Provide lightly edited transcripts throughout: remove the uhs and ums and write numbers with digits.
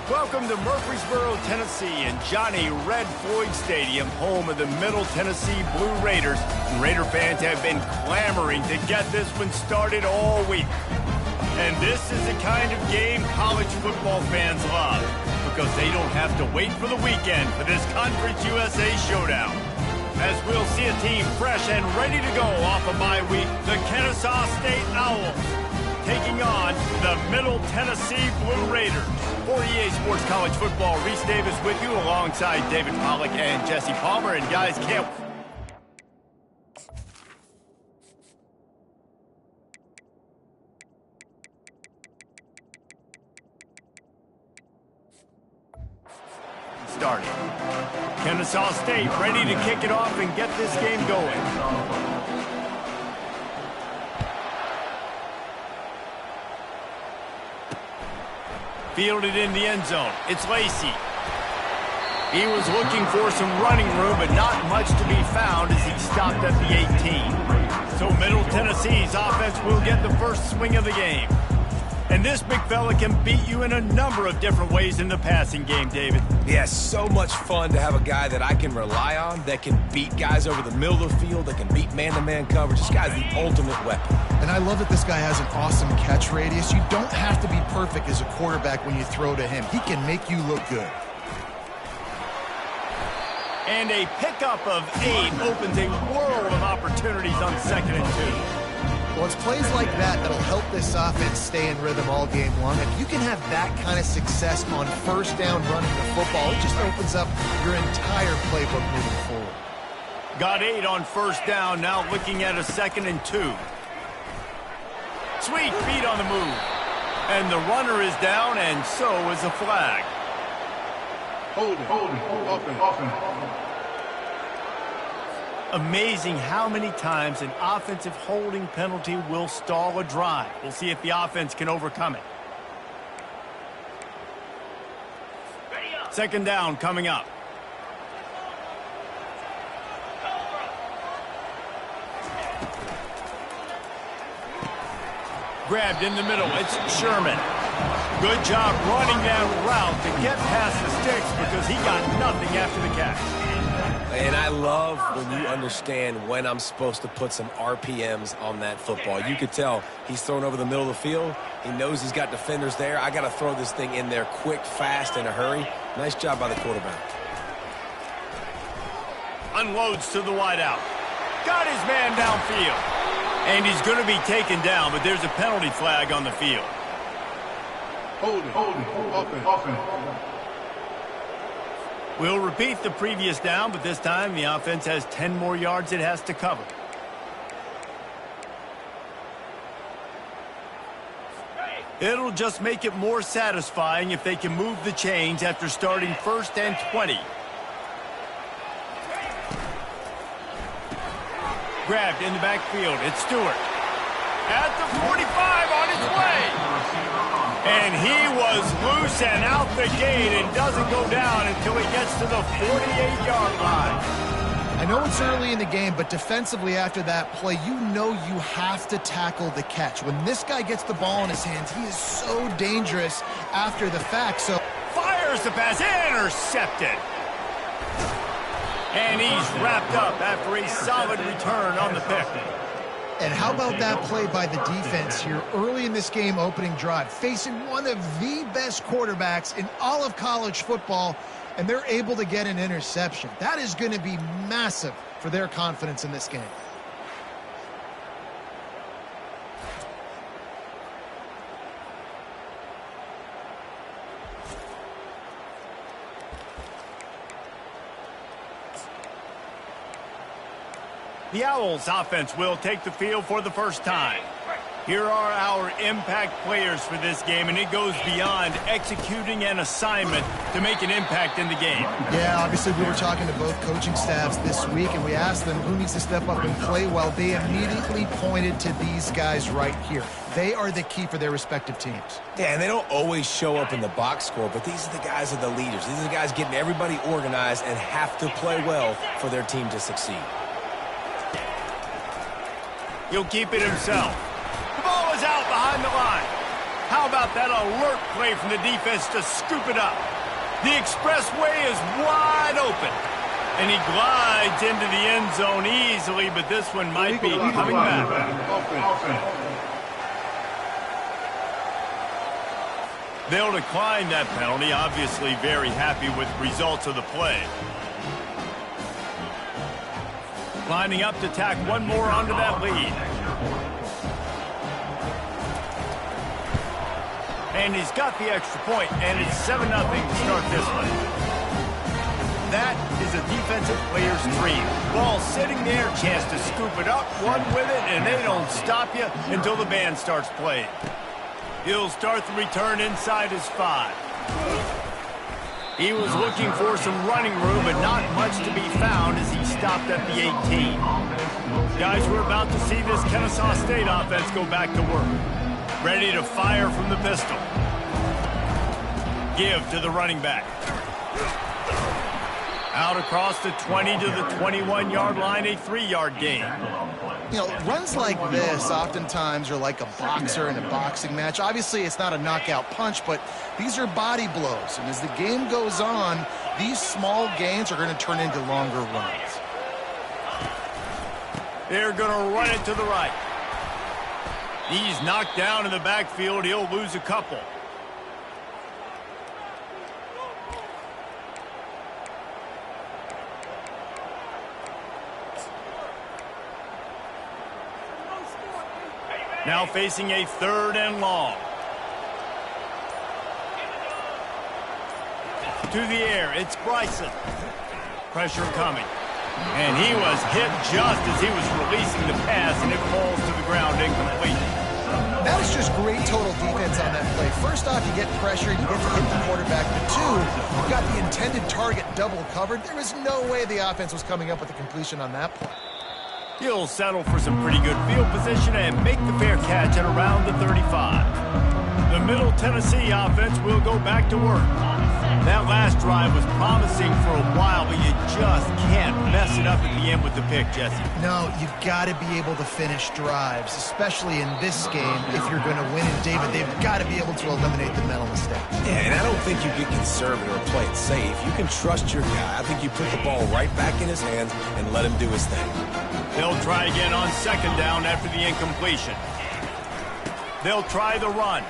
Welcome to Murfreesboro, Tennessee, and Johnny Red Floyd Stadium, home of the Middle Tennessee Blue Raiders. And Raider fans have been clamoring to get this one started all week. And this is the kind of game college football fans love, because they don't have to wait for the weekend for this Conference USA showdown. As we'll see a team fresh and ready to go off a bye week, the Kennesaw State Owls taking on the Middle Tennessee Blue Raiders. For EA Sports College Football, Reese Davis with you alongside David Pollack and Jesse Palmer. And guys, can't... started. Kennesaw State ready to kick it off and get this game going. Fielded in the end zone. It's Lacey. He was looking for some running room, but not much to be found as he stopped at the 18. So Middle Tennessee's offense will get the first swing of the game. And this big fella can beat you in a number of different ways in the passing game, David. Yeah, so much fun to have a guy that I can rely on, that can beat guys over the middle of the field, that can beat man-to-man coverage. This guy's the ultimate weapon. And I love that this guy has an awesome catch radius. You don't have to be perfect as a quarterback when you throw to him. He can make you look good. And a pickup of 8 opens a world of opportunities on 2nd and 2. Well, it's plays like that that'll help this offense stay in rhythm all game long. If you can have that kind of success on first down running the football, it just opens up your entire playbook moving forward. Got 8 on first down, now looking at a 2nd and 2. Sweet feet on the move. And the runner is down, and so is a flag. Hold it, open. Amazing how many times an offensive holding penalty will stall a drive. We'll see if the offense can overcome it. 2nd down coming up. Grabbed in the middle. It's Sherman. Good job running that route to get past the sticks because he got nothing after the catch. And I love when you understand when I'm supposed to put some RPMs on that football. You could tell he's thrown over the middle of the field. He knows he's got defenders there. I got to throw this thing in there quick, fast, in a hurry. Nice job by the quarterback. Unloads to the wideout. Got his man downfield. And he's going to be taken down, but there's a penalty flag on the field. Hold it, open. We'll repeat the previous down, but this time the offense has 10 more yards it has to cover. It'll just make it more satisfying if they can move the chains after starting 1st and 20. Grabbed in the backfield. It's Stewart. At the 45 on its way. And he was loose and out the gate and doesn't go down until he gets to the 48-yard line. I know it's early in the game, but defensively after that play, you know you have to tackle the catch. When this guy gets the ball in his hands, he is so dangerous after the fact. So fires the pass, intercepted. And he's wrapped up after a solid return on the pick. And how about that play by the defense here early in this game opening drive, facing one of the best quarterbacks in all of college football, and they're able to get an interception. That is going to be massive for their confidence in this game. The Owls offense will take the field for the first time. Here are our impact players for this game, and it goes beyond executing an assignment to make an impact in the game. Yeah, obviously we were talking to both coaching staffs this week, and we asked them who needs to step up and play well. They immediately pointed to these guys right here. They are the key for their respective teams. Yeah, and they don't always show up in the box score, but these are the guys that are the leaders. These are the guys getting everybody organized and have to play well for their team to succeed. He'll keep it himself. The ball is out behind the line. How about that alert play from the defense to scoop it up? The expressway is wide open. And he glides into the end zone easily, but this one might be coming back. They'll decline that penalty, obviously very happy with the results of the play. Lining up to tack one more onto that lead. And he's got the extra point, and it's 7-0 to start this one. That is a defensive player's dream. Ball sitting there, chance to scoop it up, run with it, and they don't stop you until the band starts playing. He'll start the return inside his 5. He was looking for some running room, but not much to be found as he stopped at the 18. Guys, we're about to see this Kennesaw State offense go back to work. Ready to fire from the pistol. Give to the running back. Out across the 20 to the 21-yard line, a 3-yard gain. You know, runs like this oftentimes are like a boxer in a boxing match. Obviously, it's not a knockout punch, but these are body blows. And as the game goes on, these small gains are going to turn into longer runs. They're going to run it to the right. He's knocked down in the backfield. He'll lose a couple. Now facing a 3rd and long. To the air, it's Bryson. Pressure coming. And he was hit just as he was releasing the pass, and it falls to the ground incomplete. That was just great total defense on that play. First off, you get pressure, you get to hit the quarterback. But 2, you got the intended target double covered. There was no way the offense was coming up with a completion on that play. He'll settle for some pretty good field position and make the fair catch at around the 35. The Middle Tennessee offense will go back to work. That last drive was promising for a while, but you just can't mess it up at the end with the pick, Jesse. No, you've got to be able to finish drives, especially in this game. If you're going to win it, David, they've got to be able to eliminate the mental mistakes. Yeah, and I don't think you get conservative or play it safe. You can trust your guy. I think you put the ball right back in his hands and let him do his thing. They'll try again on 2nd down after the incompletion. They'll try the run.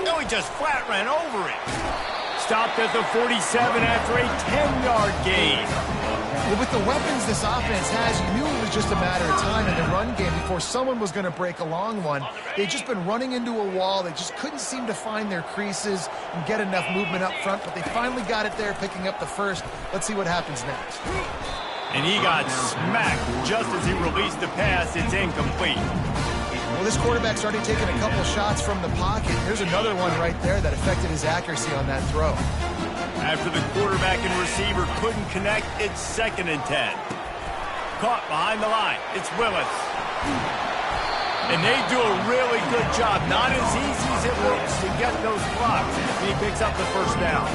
No, he just flat ran over it. Stopped at the 47 after a 10-yard gain. Well, with the weapons this offense has, you knew it was just a matter of time in the run game before someone was going to break a long one. They'd just been running into a wall. They just couldn't seem to find their creases and get enough movement up front, but they finally got it there, picking up the first. Let's see what happens next. And he got smacked just as he released the pass. It's incomplete. Well, this quarterback's already taken a couple shots from the pocket. There's another one right there that affected his accuracy on that throw. After the quarterback and receiver couldn't connect, it's 2nd and 10. Caught behind the line. It's Willis. And they do a really good job. Not as easy as it looks to get those blocks. He picks up the 1st down.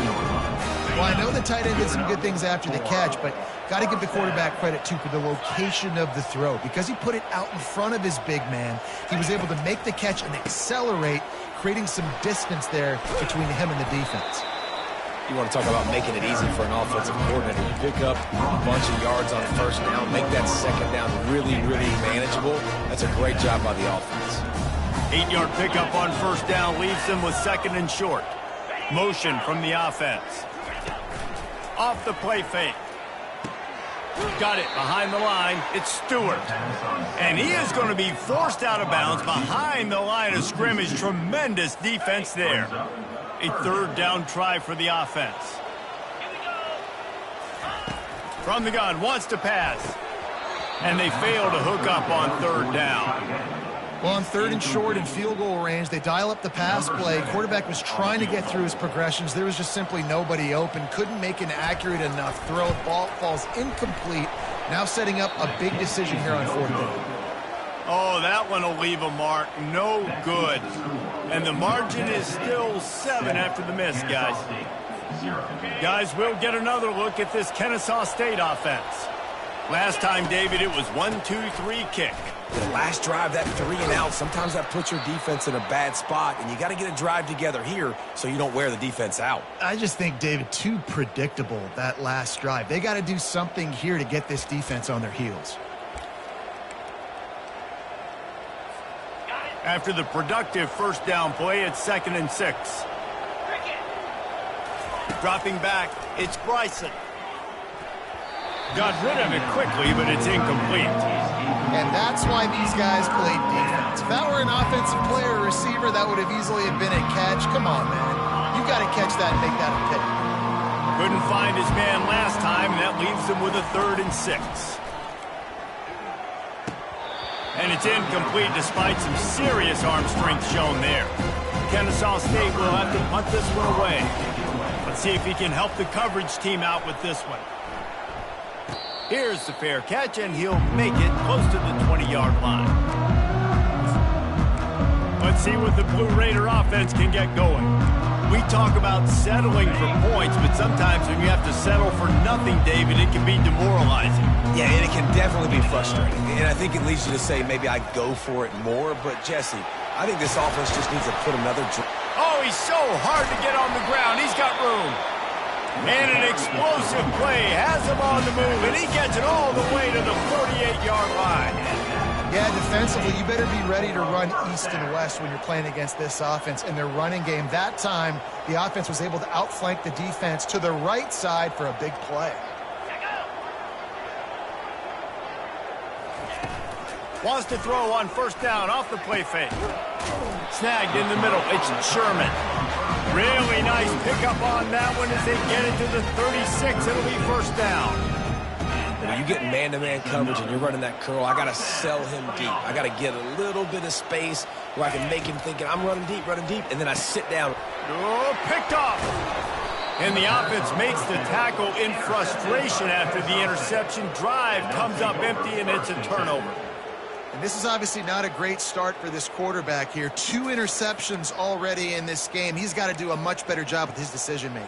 Well, I know the tight end did some good things after the catch, but got to give the quarterback credit, too, for the location of the throw. Because he put it out in front of his big man, he was able to make the catch and accelerate, creating some distance there between him and the defense. You want to talk about making it easy for an offensive coordinator. You pick up a bunch of yards on 1st down, make that 2nd down really, really manageable. That's a great job by the offense. 8-yard pickup on 1st down leaves them with 2nd and short. Motion from the offense. Off the play fake. Got it behind the line. It's Stewart. And he is going to be forced out of bounds behind the line of scrimmage. Tremendous defense there. A 3rd down try for the offense. From the gun, wants to pass. And they fail to hook up on 3rd down. Well, on 3rd and short and field goal range, they dial up the pass play. Quarterback was trying to get through his progressions. There was just simply nobody open. Couldn't make an accurate enough throw. Ball falls incomplete. Now setting up a big decision here on 4th down. Oh, that one will leave a mark. No good. And the margin is still 7 after the miss, guys. Guys, we'll get another look at this Kennesaw State offense. Last time, David, it was 1-2-3 kick. The last drive, that 3 and out, sometimes that puts your defense in a bad spot, and you got to get a drive together here so you don't wear the defense out. I just think, David, too predictable, that last drive. They got to do something here to get this defense on their heels. After the productive first down play, it's 2nd and 6. Dropping back, it's Bryson. Got rid of it quickly, but it's incomplete. And that's why these guys played defense. If that were an offensive player or receiver, that would have easily been a catch. Come on, man. You got to catch that and make that a pick. Couldn't find his man last time, and that leaves him with a 3rd and 6. And it's incomplete despite some serious arm strength shown there. Kennesaw State will have to punt this one away. Let's see if he can help the coverage team out with this one. Here's the fair catch, and he'll make it close to the 20-yard line. Let's see what the Blue Raider offense can get going. We talk about settling for points, but sometimes when you have to settle for nothing, David, it can be demoralizing. Yeah, and it can definitely be frustrating. And I think it leads you to say maybe I go for it more. But, Jesse, I think this offense just needs to put another... Oh, he's so hard to get on the ground. He's got room. And an explosive play has him on the move, and he gets it all the way to the 48-yard line. Yeah, defensively, you better be ready to run east and west when you're playing against this offense in their running game. That time, the offense was able to outflank the defense to the right side for a big play. Wants to throw on first down off the play fake. Snagged in the middle. It's Sherman. Really nice pickup on that one as they get it to the 36. It'll be first down. When you get man-to-man coverage and you're running that curl, I got to sell him deep. I got to get a little bit of space where I can make him thinking I'm running deep, and then I sit down. Oh, picked off. And the offense makes the tackle in frustration after the interception. Drive comes up empty, and it's a turnover. And this is obviously not a great start for this quarterback here. 2 interceptions already in this game. He's got to do a much better job with his decision-making.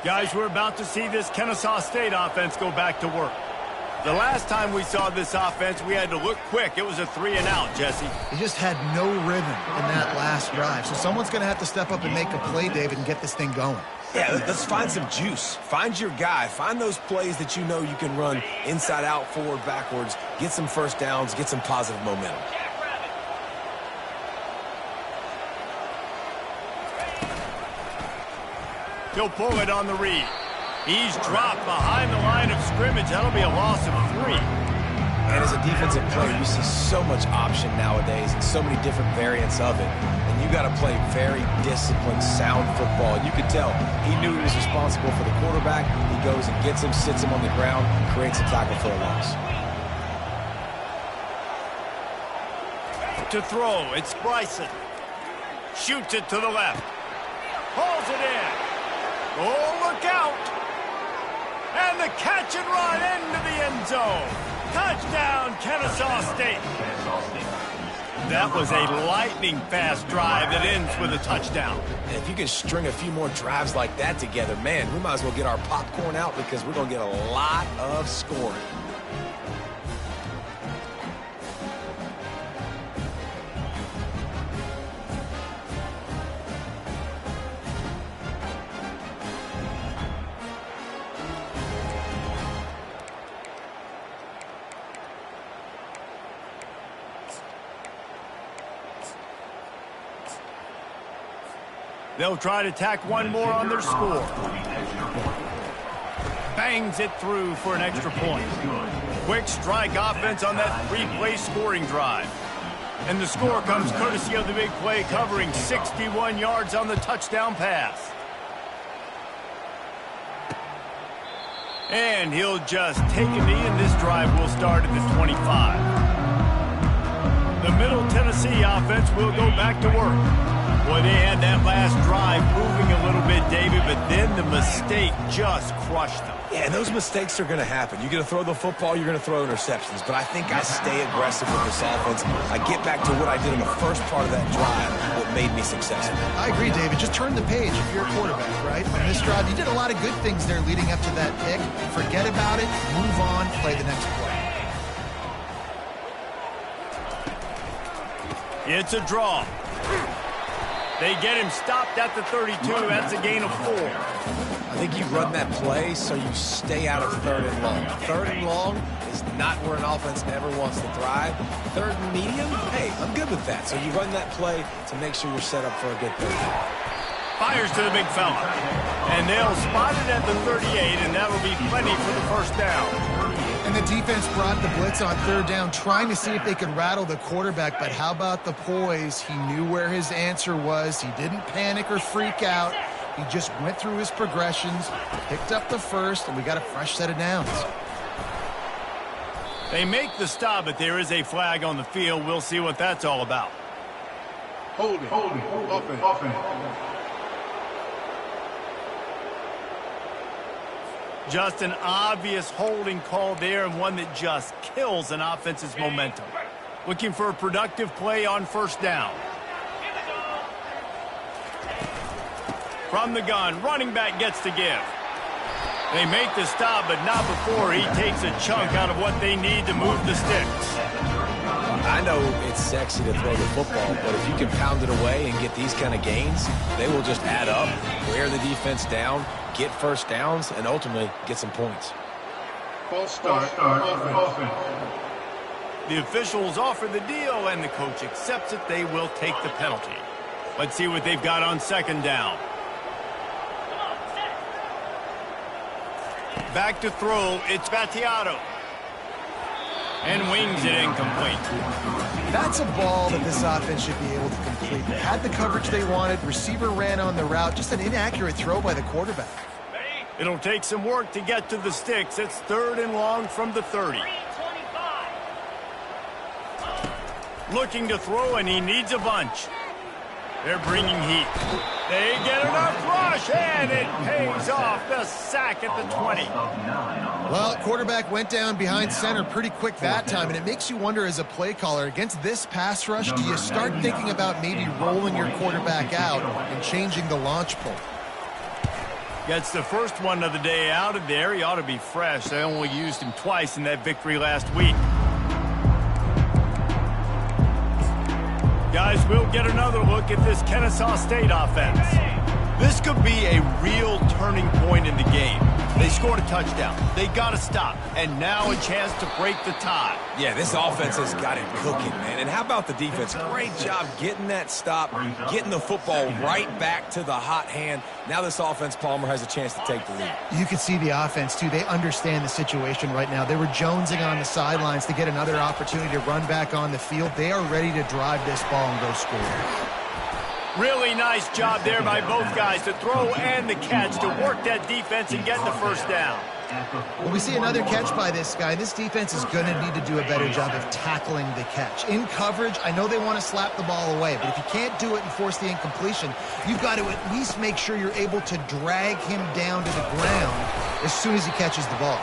Guys, we're about to see this Kennesaw State offense go back to work. The last time we saw this offense, we had to look quick. It was a 3 and out, Jesse. He just had no rhythm in that last drive. So someone's going to have to step up and make a play, David, and get this thing going. Yeah, let's find some juice. Find your guy. Find those plays that you know you can run inside out, forward, backwards. Get some first downs. Get some positive momentum. He'll pull it on the read. He's dropped behind the line of scrimmage. That'll be a loss of 3. And as a defensive player, you see so much option nowadays and so many different variants of it. And you got to play very disciplined, sound football. You could tell he knew he was responsible for the quarterback. He goes and gets him, sits him on the ground, creates a tackle for a loss. To throw, it's Bryson. Shoots it to the left. Pulls it in. Oh, look out. And the catch and run into the end zone. Touchdown, Kennesaw State. That was a lightning-fast drive that ends with a touchdown. And if you can string a few more drives like that together, man, we might as well get our popcorn out because we're going to get a lot of scoring. They'll try to tack one more on their score. Bangs it through for an extra point. Quick strike offense on that 3-play scoring drive. And the score comes courtesy of the big play, covering 61 yards on the touchdown pass. And he'll just take a knee, and this drive will start at the 25. The Middle Tennessee offense will go back to work. Boy, they had that last drive moving a little bit, David, but then the mistake just crushed them. Yeah, and those mistakes are going to happen. You're going to throw the football, you're going to throw interceptions. But I think I stay aggressive with this offense. I get back to what I did in the first part of that drive, what made me successful. I agree, David. Just turn the page if you're a quarterback, right? On this drive, you did a lot of good things there leading up to that pick. Forget about it, move on, play the next play. It's a draw. They get him stopped at the 32. That's a gain of 4. I think you run that play so you stay out of 3rd and long. 3rd and long is not where an offense ever wants to thrive. 3rd and medium, hey, I'm good with that. So you run that play to make sure you're set up for a good thing. Fires to the big fella. And they'll spot it at the 38, and that'll be plenty for the first down. And the defense brought the blitz on 3rd down, trying to see if they could rattle the quarterback. But how about the poise? He knew where his answer was. He didn't panic or freak out. He just went through his progressions, picked up the first, and we got a fresh set of downs. They make the stop, but there is a flag on the field. We'll see what that's all about. Hold it. Offense. Just an obvious holding call there, and one that just kills an offense's momentum. Looking for a productive play on 1st down. From the gun, running back gets to give. They make the stop, but not before he takes a chunk out of what they need to move the sticks. I know it's sexy to throw the football, but if you can pound it away and get these kind of gains, they will just add up, wear the defense down, get first downs, and ultimately get some points. False start. Offense. The officials offer the deal, and the coach accepts it. They will take the penalty. Let's see what they've got on 2nd down. Back to throw, it's Battiato. And wings it incomplete. That's a ball that this offense should be able to complete. They had the coverage they wanted. Receiver ran on the route. Just an inaccurate throw by the quarterback. It'll take some work to get to the sticks. It's 3rd and long from the 30. Looking to throw, and he needs a bunch. They're bringing heat. They get enough rush, and it pays off. The sack at the 20. Well, quarterback went down behind center pretty quick that time, and it makes you wonder as a play caller, against this pass rush, do you start thinking about maybe rolling your quarterback out and changing the launch point? Gets the first one of the day out of there. He ought to be fresh. They only used him twice in that victory last week. Guys, we'll get another look at this Kennesaw State offense. This could be a real turning point in the game. They scored a touchdown. They got to stop. And now a chance to break the tie. Yeah, this offense has got it cooking, man. And how about the defense? Great job getting that stop, getting the football right back to the hot hand. Now this offense, Palmer, has a chance to take the lead. You can see the offense, too. They understand the situation right now. They were jonesing on the sidelines to get another opportunity to run back on the field. They are ready to drive this ball and go score. Really nice job there by both guys to throw and the catch to work that defense and get the first down. Well, we see another catch by this guy. This defense is going to need to do a better job of tackling the catch. In coverage, I know they want to slap the ball away, but if you can't do it and force the incompletion, you've got to at least make sure you're able to drag him down to the ground as soon as he catches the ball.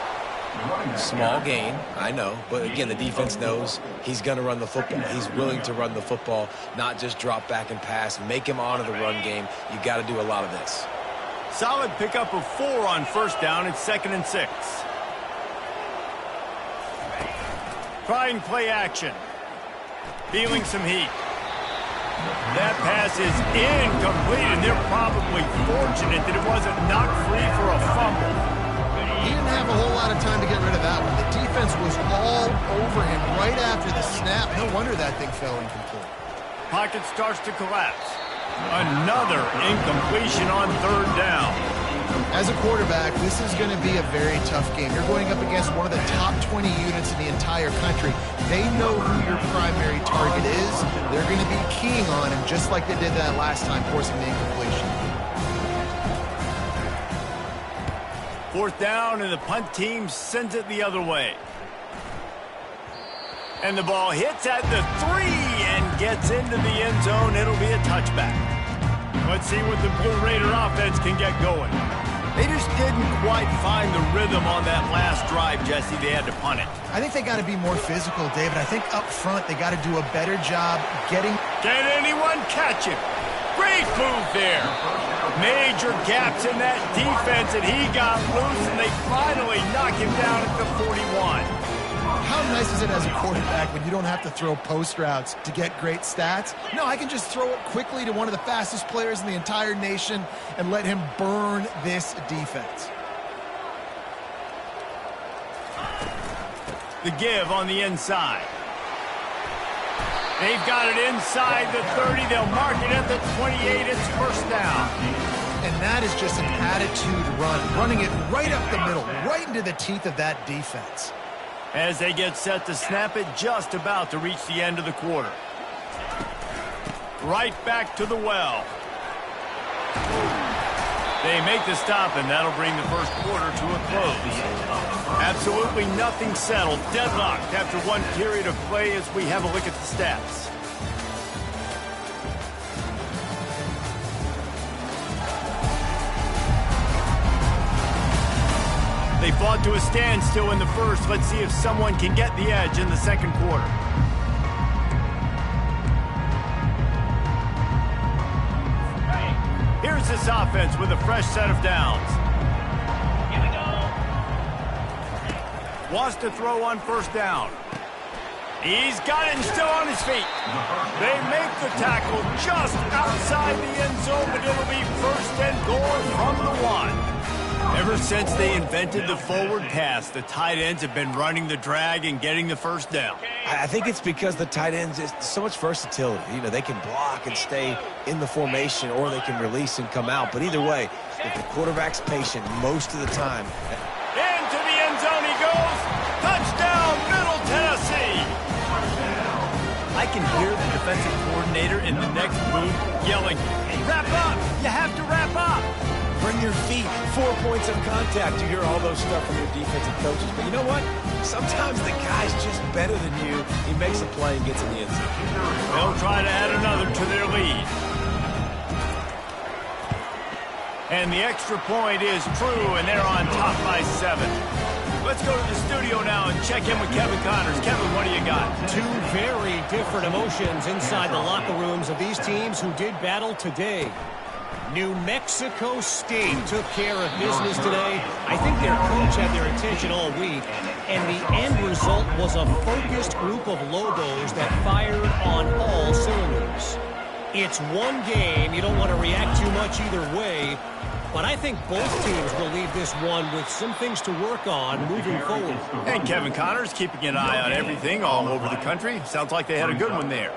Small gain, I know, but again, the defense knows he's going to run the football. He's willing to run the football, not just drop back and pass, make him honor the run game. You got to do a lot of this. Solid pickup of 4 on 1st down. It's 2nd and 6. Trying play action. Feeling some heat. That pass is incomplete, and they're probably fortunate that it wasn't knocked free for a fumble. He didn't have a whole lot of time to get rid of that one. The defense was all over him right after the snap. No wonder that thing fell incomplete. Pocket starts to collapse. Another incompletion on 3rd down. As a quarterback, this is going to be a very tough game. You're going up against one of the top 20 units in the entire country. They know who your primary target is. They're going to be keying on him just like they did that last time, forcing the incompletion. 4th down, and the punt team sends it the other way. And the ball hits at the 3 and gets into the end zone. It'll be a touchback. Let's see what the Blue Raider offense can get going. They just didn't quite find the rhythm on that last drive, Jesse. They had to punt it. I think they got to be more physical, David. I think up front they got to do a better job getting... Can anyone catch him? Great move there. Major gaps in that defense, and he got loose, and they finally knock him down at the 41. How nice is it as a quarterback when you don't have to throw post routes to get great stats? No, I can just throw it quickly to one of the fastest players in the entire nation and let him burn this defense. The give on the inside. They've got it inside the 30. They'll mark it at the 28. It's first down. And that is just an attitude run, running it right up the middle, right into the teeth of that defense. As they get set to snap it, just about to reach the end of the quarter. Right back to the well. They make the stop, and that'll bring the first quarter to a close. Absolutely nothing settled. Deadlocked after one period of play as we have a look at the stats. They fought to a standstill in the first. Let's see if someone can get the edge in the second quarter. Here's this offense with a fresh set of downs. Here we go. Wants to throw on first down. He's got it and still on his feet. They make the tackle just outside the end zone, but it'll be first and goal from the 1. Ever since they invented the forward pass, the tight ends have been running the drag and getting the first down. I think it's because the tight ends, is so much versatility. You know, they can block and stay in the formation, or they can release and come out. But either way, if the quarterback's patient most of the time. Into the end zone he goes. Touchdown, Middle Tennessee. I can hear the defensive coordinator in the next booth yelling, "Wrap up! You have to wrap up!" Bring your feet, 4 points of contact. You hear all those stuff from your defensive coaches. But you know what? Sometimes the guy's just better than you. He makes a play and gets in the end zone. They'll try to add another to their lead. And the extra point is true, and they're on top by 7. Let's go to the studio now and check in with Kevin Connors. Kevin, what do you got? Two very different emotions inside the locker rooms of these teams who did battle today. New Mexico State took care of business today. I think their coach had their attention all week, and the end result was a focused group of Lobos that fired on all cylinders. It's one game. You don't want to react too much either way, but I think both teams will leave this one with some things to work on moving forward. And Kevin Connors keeping an eye on everything all over the country. Sounds like they had a good one there.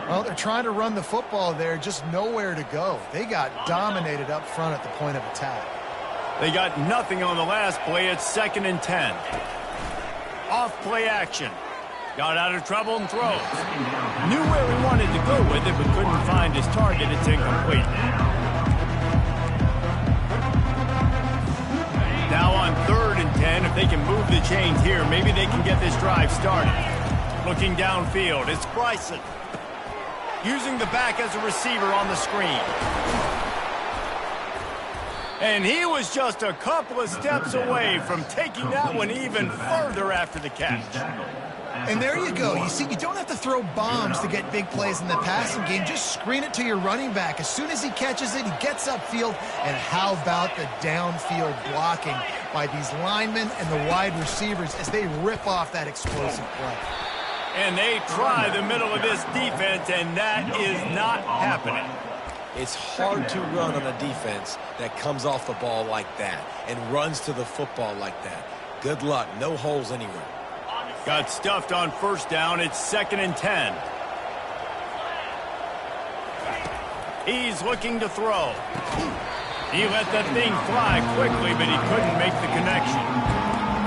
Well, they're trying to run the football there, just nowhere to go. They got dominated up front at the point of attack. They got nothing on the last play. It's 2nd and 10. Off play action. Got out of trouble and throws. Knew where he wanted to go with it, but couldn't find his target. It's incomplete. Now on 3rd and 10, if they can move the chains here, maybe they can get this drive started. Looking downfield, it's Bryson. Using the back as a receiver on the screen. And he was just a couple of steps away from taking that one even further after the catch. And there you go. You see, you don't have to throw bombs to get big plays in the passing game. Just screen it to your running back. As soon as he catches it, he gets upfield. And how about the downfield blocking by these linemen and the wide receivers as they rip off that explosive play. And they try the middle of this defense, and that is not happening. It's hard to run on a defense that comes off the ball like that and runs to the football like that. Good luck. No holes anywhere. Got stuffed on first down. It's 2nd and 10. He's looking to throw. He let that thing fly quickly, but he couldn't make the connection.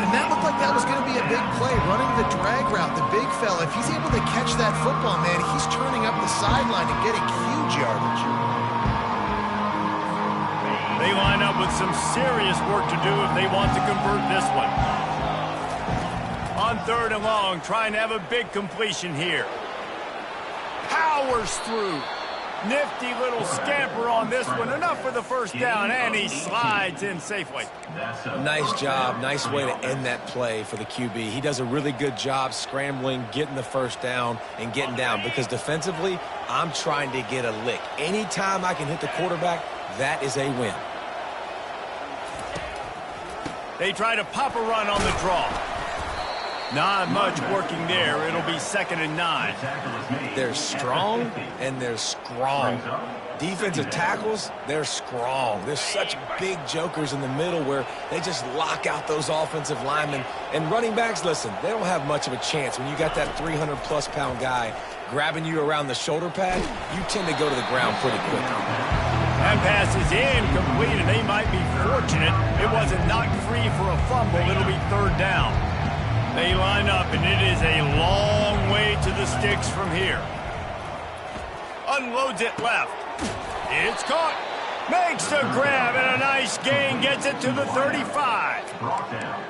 And that looked like that was going to be a big play, running the drag route, the big fella. If he's able to catch that football, man, he's turning up the sideline and getting huge yardage. They line up with some serious work to do if they want to convert this one. On 3rd and long, trying to have a big completion here. Powers through. Nifty little scamper on this one. Enough for the first down, and he slides in safely. Nice job. Nice way to end that play for the QB. He does a really good job scrambling, getting the first down, and getting down. Because defensively, I'm trying to get a lick. Anytime I can hit the quarterback, that is a win. They try to pop a run on the draw. Not much working there. It'll be 2nd and 9. They're strong and they're strong. Defensive tackles, they're strong. There's such big jokers in the middle where they just lock out those offensive linemen. And running backs, listen, they don't have much of a chance. When you got that 300-plus pound guy grabbing you around the shoulder pad, you tend to go to the ground pretty quickly. That pass is incomplete, and they might be fortunate it wasn't knocked free for a fumble. It'll be 3rd down. They line up, and it is a long way to the sticks from here. Unloads it left. It's caught. Makes the grab, and a nice gain gets it to the 35.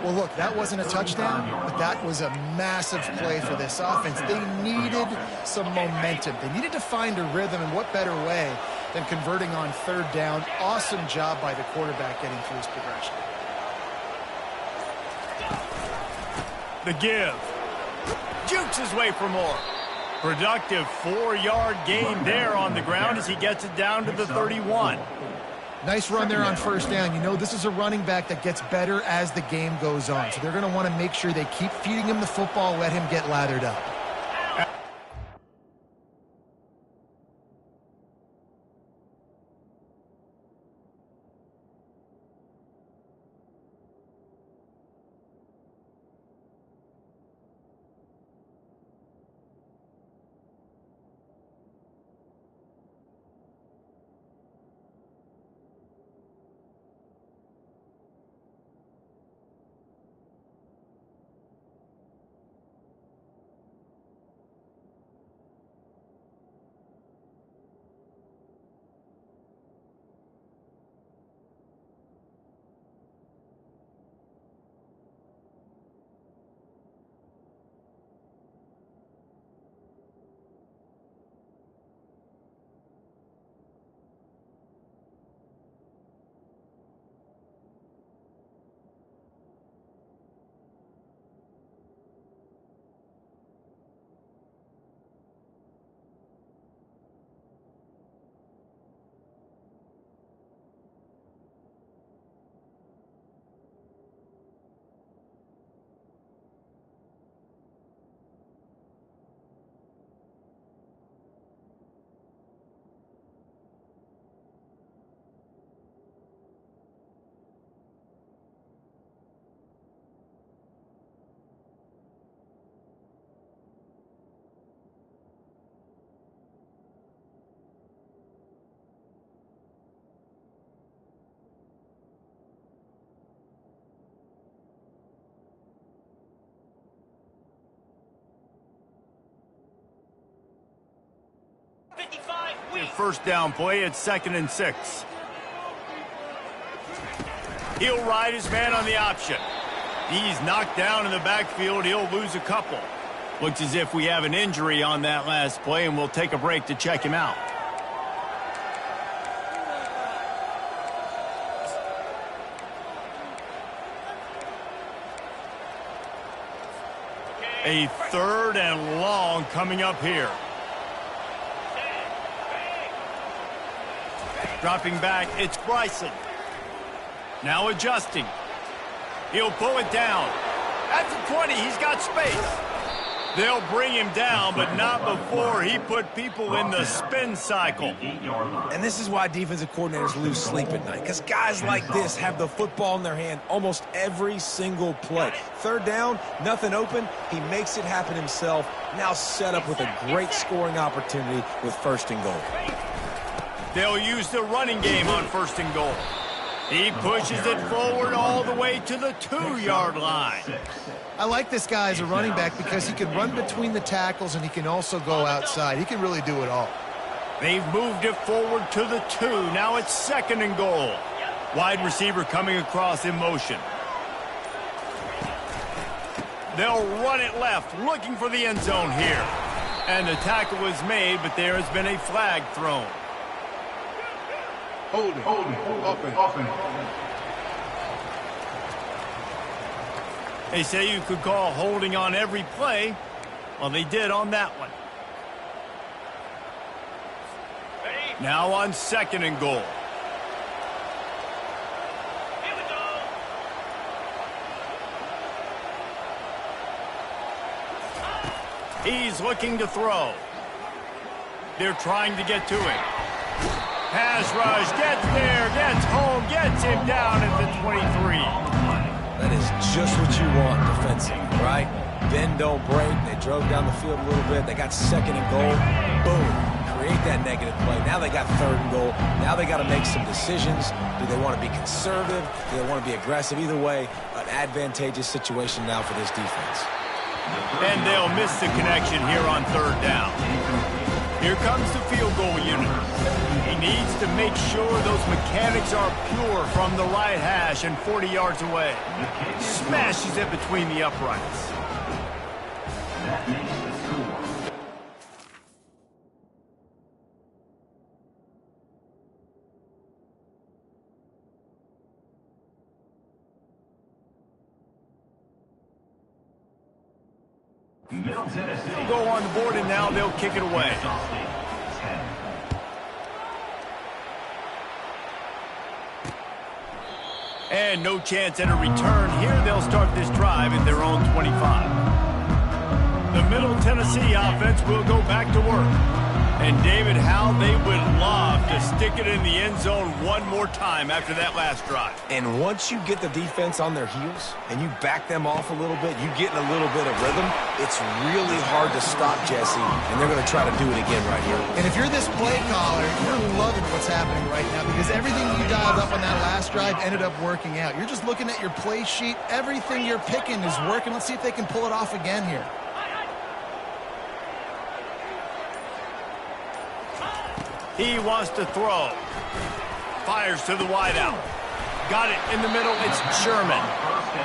Well, look, that wasn't a touchdown, but that was a massive play for this offense. They needed some momentum. They needed to find a rhythm, and what better way than converting on 3rd down. Awesome job by the quarterback getting through his progression. The give. Jukes his way for more. Productive 4-yard gain there on the ground as he gets it down to the 31. Nice run there on 1st down. You know, this is a running back that gets better as the game goes on. So they're going to want to make sure they keep feeding him the football, let him get lathered up. First down play, it's 2nd and 6. He'll ride his man on the option. He's knocked down in the backfield. He'll lose a couple. Looks as if we have an injury on that last play, and we'll take a break to check him out. A 3rd and long coming up here. Dropping back, it's Bryson. Now adjusting. He'll pull it down. At the 20, he's got space. They'll bring him down, but not before he put people in the spin cycle. And this is why defensive coordinators lose sleep at night, because guys like this have the football in their hand almost every single play. 3rd down, nothing open. He makes it happen himself. Now set up with a great scoring opportunity with 1st and goal. They'll use the running game on 1st and goal. He pushes it forward all the way to the 2-yard line. I like this guy as a running back because he can run between the tackles and he can also go outside. He can really do it all. They've moved it forward to the 2. Now it's 2nd and goal. Wide receiver coming across in motion. They'll run it left, looking for the end zone here. And the tackle was made, but there has been a flag thrown. Holding. Offense. They say you could call holding on every play. Well, they did on that one. Now on 2nd and goal. Here we go. He's looking to throw. They're trying to get to him. Pass rush, gets there, gets home, gets him down at the 23. That is just what you want defensively, right? Bend, don't break. They drove down the field a little bit. They got 2nd and goal. Boom. Create that negative play. Now they got 3rd and goal. Now they got to make some decisions. Do they want to be conservative? Do they want to be aggressive? Either way, an advantageous situation now for this defense. And they'll miss the connection here on 3rd down. Here comes the field goal unit. He needs to make sure those mechanics are pure from the right hash and 40 yards away. Smashes it between the uprights. That makes the score. Middle Tennessee. Go on the board, and now they'll kick it away. And no chance at a return. Here they'll start this drive at their own 25. The Middle Tennessee offense will go back to work. And David, how they would love to stick it in the end zone one more time after that last drive. And once you get the defense on their heels and you back them off a little bit, you get in a little bit of rhythm, it's really hard to stop, Jesse, and they're going to try to do it again right here. And if you're this play caller, you're loving what's happening right now because everything you dialed up on that last drive ended up working out. You're just looking at your play sheet. Everything you're picking is working. Let's see if they can pull it off again here. He wants to throw. Fires to the wideout. Got it in the middle. It's Sherman.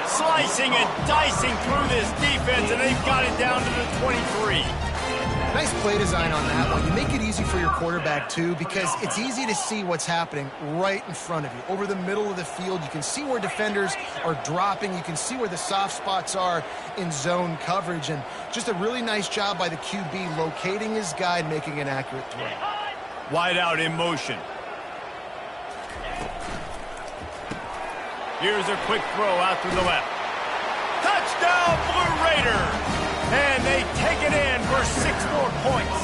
Slicing and dicing through this defense, and they've got it down to the 23. Nice play design on that one. You make it easy for your quarterback, too, because it's easy to see what's happening right in front of you. Over the middle of the field, you can see where defenders are dropping. You can see where the soft spots are in zone coverage. And just a really nice job by the QB locating his guy and making an accurate throw. Wide out in motion. Here's a quick throw out to the left. Touchdown, Blue Raiders! And they take it in for 6 more points.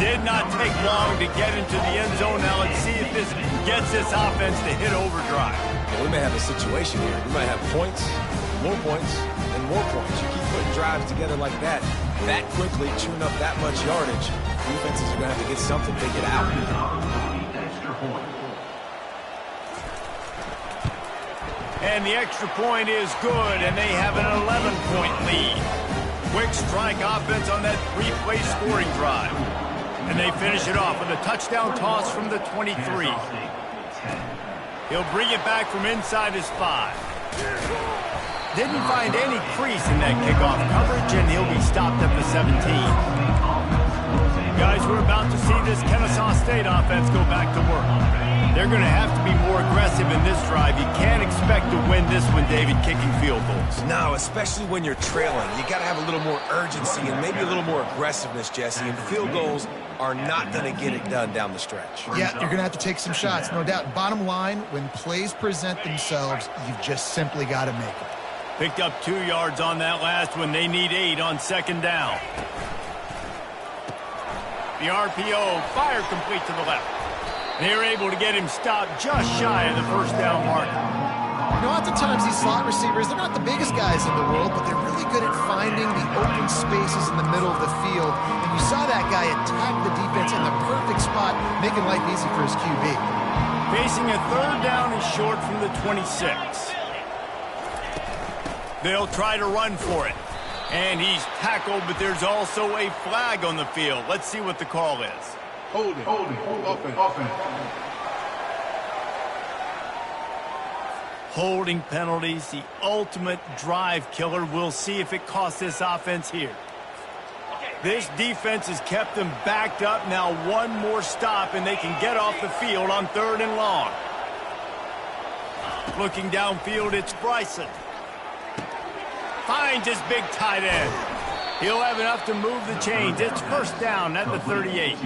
Did not take long to get into the end zone. Now let's see if this gets this offense to hit overdrive. Well, we may have a situation here. We might have points, and more points. You keep putting drives together like that quickly, chewing up that much yardage. Defenses are going to have to get something figured out. And the extra point is good, and they have an 11-point lead. Quick strike offense on that 3-play scoring drive. And they finish it off with a touchdown toss from the 23. He'll bring it back from inside his 5. Didn't find any crease in that kickoff coverage, and he'll be stopped at the 17. Guys, we're about to see this Kennesaw State offense go back to work. They're going to have to be more aggressive in this drive. You can't expect to win this one, David, kicking field goals. No, especially when you're trailing. You got to have a little more urgency and maybe a little more aggressiveness, Jesse. And field goals are not going to get it done down the stretch. Yeah, you're going to have to take some shots, no doubt. Bottom line, when plays present themselves, you've just simply got to make it. Picked up 2 yards on that last one. They need 8 on 2nd down. The RPO, fire complete to the left. They're able to get him stopped just shy of the 1st down marker. You know, oftentimes these slot receivers, they're not the biggest guys in the world, but they're really good at finding the open spaces in the middle of the field. And you saw that guy attack the defense in the perfect spot, making life easy for his QB. Facing a 3rd down and short from the 26. They'll try to run for it. And he's tackled, but there's also a flag on the field. Let's see what the call is. Holding. Offense. Holding penalties, the ultimate drive killer. We'll see if it costs this offense here. This defense has kept them backed up. Now one more stop, and they can get off the field on 3rd and long. Looking downfield, it's Bryson. Finds his big tight end. He'll have enough to move the chains. It's 1st down at the 38.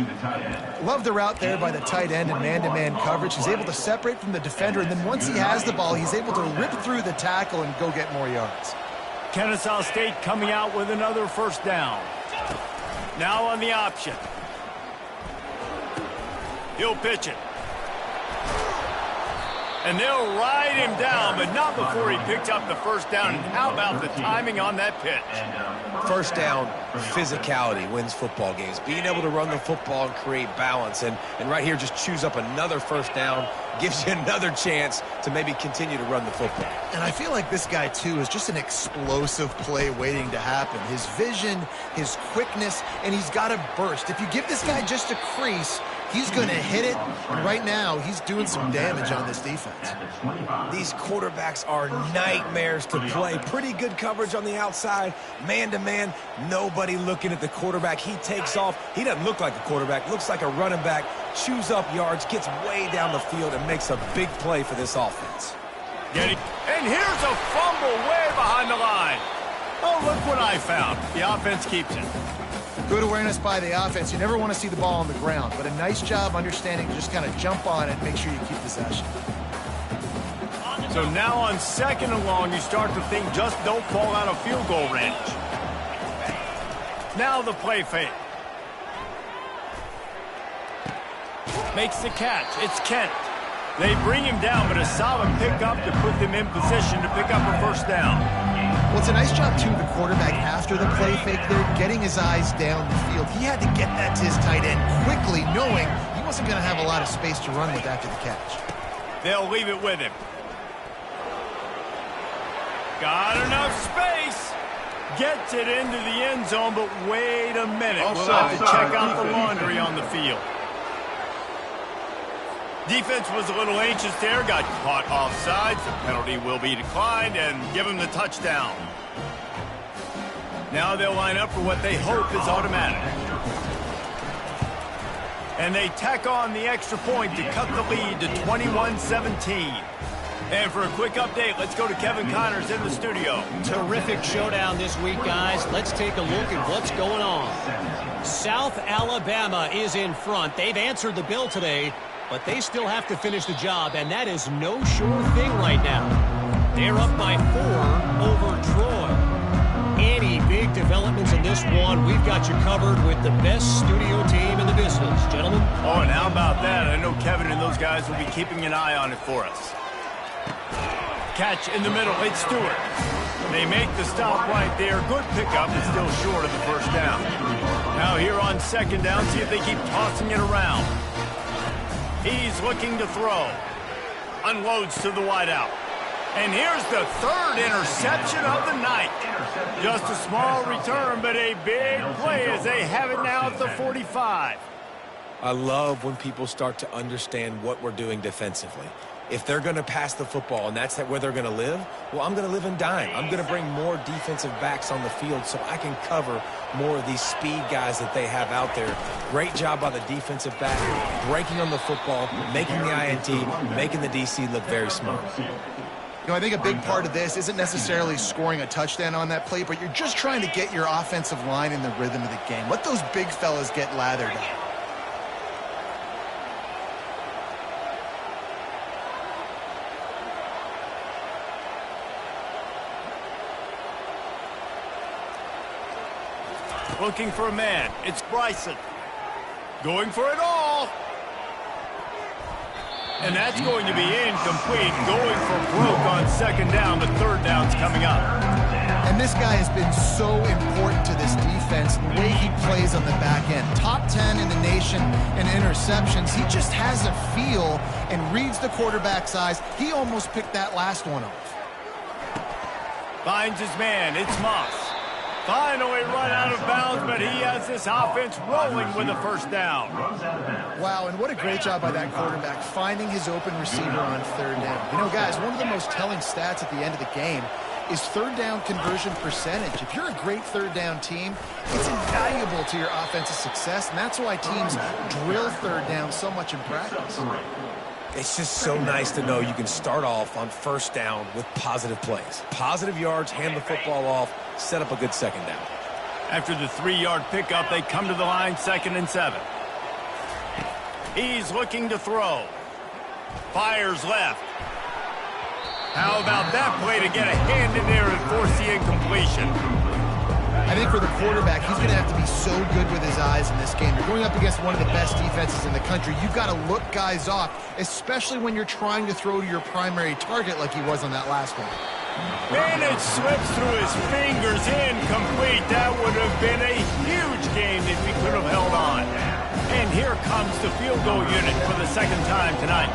Love the route there by the tight end and man-to-man coverage. He's able to separate from the defender, and then once he has the ball, he's able to rip through the tackle and go get more yards. Kennesaw State coming out with another 1st down. Now on the option. He'll pitch it. And they'll ride him down, but not before he picks up the 1st down. And how about the timing on that pitch? 1st down, physicality wins football games. Being able to run the football and create balance. And right here, just choose up another 1st down. Gives you another chance to maybe continue to run the football. And I feel like this guy, too, is just an explosive play waiting to happen. His vision, his quickness, and he's got a burst. If you give this guy just a crease, he's going to hit it. And right now, he's doing some damage on this defense. These quarterbacks are nightmares to play. Pretty good coverage on the outside. Man-to-man, nobody looking at the quarterback. He takes off. He doesn't look like a quarterback. Looks like a running back. Chews up yards, gets way down the field, and makes a big play for this offense. And here's a fumble way behind the line. Oh, look what I found. The offense keeps it. Good awareness by the offense. You never want to see the ball on the ground, but a nice job understanding to just kind of jump on it and make sure you keep possession. So now on 2nd and long, you start to think just don't fall out of field goal range. Now the play fake. Makes the catch. It's Kent. They bring him down, but a solid pickup to put them in position to pick up a 1st down. Well, it's a nice job, too, the quarterback after the play fake there, getting his eyes down the field. He had to get that to his tight end quickly, knowing he wasn't going to have a lot of space to run with after the catch. They'll leave it with him. Got enough space. Gets it into the end zone, but wait a minute. We'll have to check out the laundry on the field. Defense was a little anxious there, got caught offsides. The penalty will be declined and give him the touchdown. Now they'll line up for what they hope is automatic. And they tack on the extra point to cut the lead to 21-17. And for a quick update, let's go to Kevin Connors in the studio. Terrific showdown this week, guys. Let's take a look at what's going on. South Alabama is in front. They've answered the bell today, but they still have to finish the job, and that is no sure thing right now. They're up by 4 over Troy. Any big developments in this one, we've got you covered with the best studio team in the business, gentlemen. Oh, and how about that? I know Kevin and those guys will be keeping an eye on it for us. Catch in the middle, it's Stewart. They make the stop right there. Good pickup, but still short of the 1st down. Now here on 2nd down, see if they keep tossing it around. He's looking to throw. Unloads to the wideout. And here's the 3rd interception of the night. Just a small return, but a big play as they have it now at the 45. I love when people start to understand what we're doing defensively. If they're going to pass the football and that's where they're going to live, well, I'm going to live in dime. I'm going to bring more defensive backs on the field so I can cover more of these speed guys that they have out there. Great job by the defensive back, breaking on the football, making the INT, making the DC look very smart. You know, I think a big part of this isn't necessarily scoring a touchdown on that play, but you're just trying to get your offensive line in the rhythm of the game. Let those big fellas get lathered up. Looking for a man. It's Bryson. Going for it all. And that's going to be incomplete. Going for broke on 2nd down, but 3rd down's coming up. And this guy has been so important to this defense, the way he plays on the back end. Top 10 in the nation in interceptions. He just has a feel and reads the quarterback's eyes. He almost picked that last one off. Finds his man. It's Moss. Finally run out of bounds, but he has this offense rolling with a 1st down. Wow, and what a great job by that quarterback, finding his open receiver on 3rd down. You know, guys, one of the most telling stats at the end of the game is third down conversion percentage. If you're a great third down team, it's invaluable to your offensive success, and that's why teams drill third down so much in practice. It's just so nice to know you can start off on first down with positive plays. Positive yards, hand the football off, set up a good second down. After the 3-yard pickup, they come to the line, 2nd and 7. He's looking to throw. Fires left. How about that play to get a hand in there and force the incompletion? I think for the quarterback, he's going to have to be so good with his eyes in this game. You're going up against one of the best defenses in the country. You've got to look guys off, especially when you're trying to throw to your primary target like he was on that last one. And it slips through his fingers, incomplete. That would have been a huge game if he could have held on. And here comes the field goal unit for the second time tonight.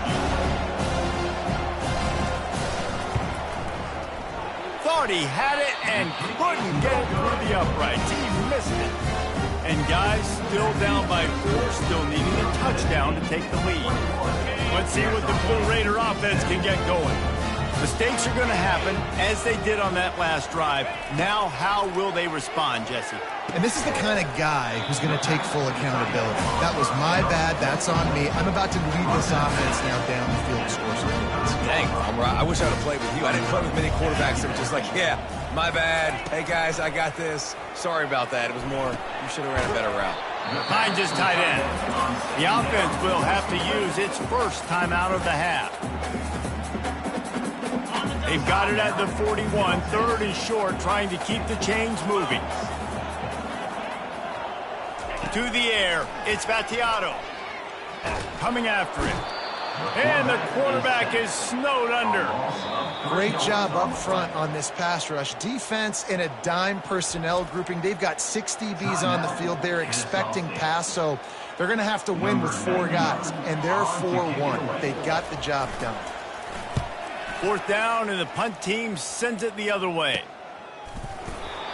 Thought he had it and couldn't get it through the uprights. He missed it. And guys, still down by 4, still needing a touchdown to take the lead. Let's see what the Blue Raider offense can get going. Mistakes are going to happen, as they did on that last drive. Now, how will they respond, Jesse? And this is the kind of guy who's going to take full accountability. That was my bad. That's on me. I'm about to lead this offense now down the field to score some points. Dang, I wish I would have played with you. I didn't play with many quarterbacks that were just like, yeah, my bad. Hey, guys, I got this. Sorry about that. It was more, you should have ran a better route. Behind his tight end. The offense will have to use its first timeout of the half. They've got it at the 41. 3rd and short, trying to keep the chains moving. To the air, it's Battiato. Coming after it. And the quarterback is snowed under. Great job up front on this pass rush. Defense in a dime personnel grouping. They've got 6 DBs on the field. They're expecting pass, so they're going to have to win with 4 guys. And they're 4-1. They got the job done. 4th down, and the punt team sends it the other way.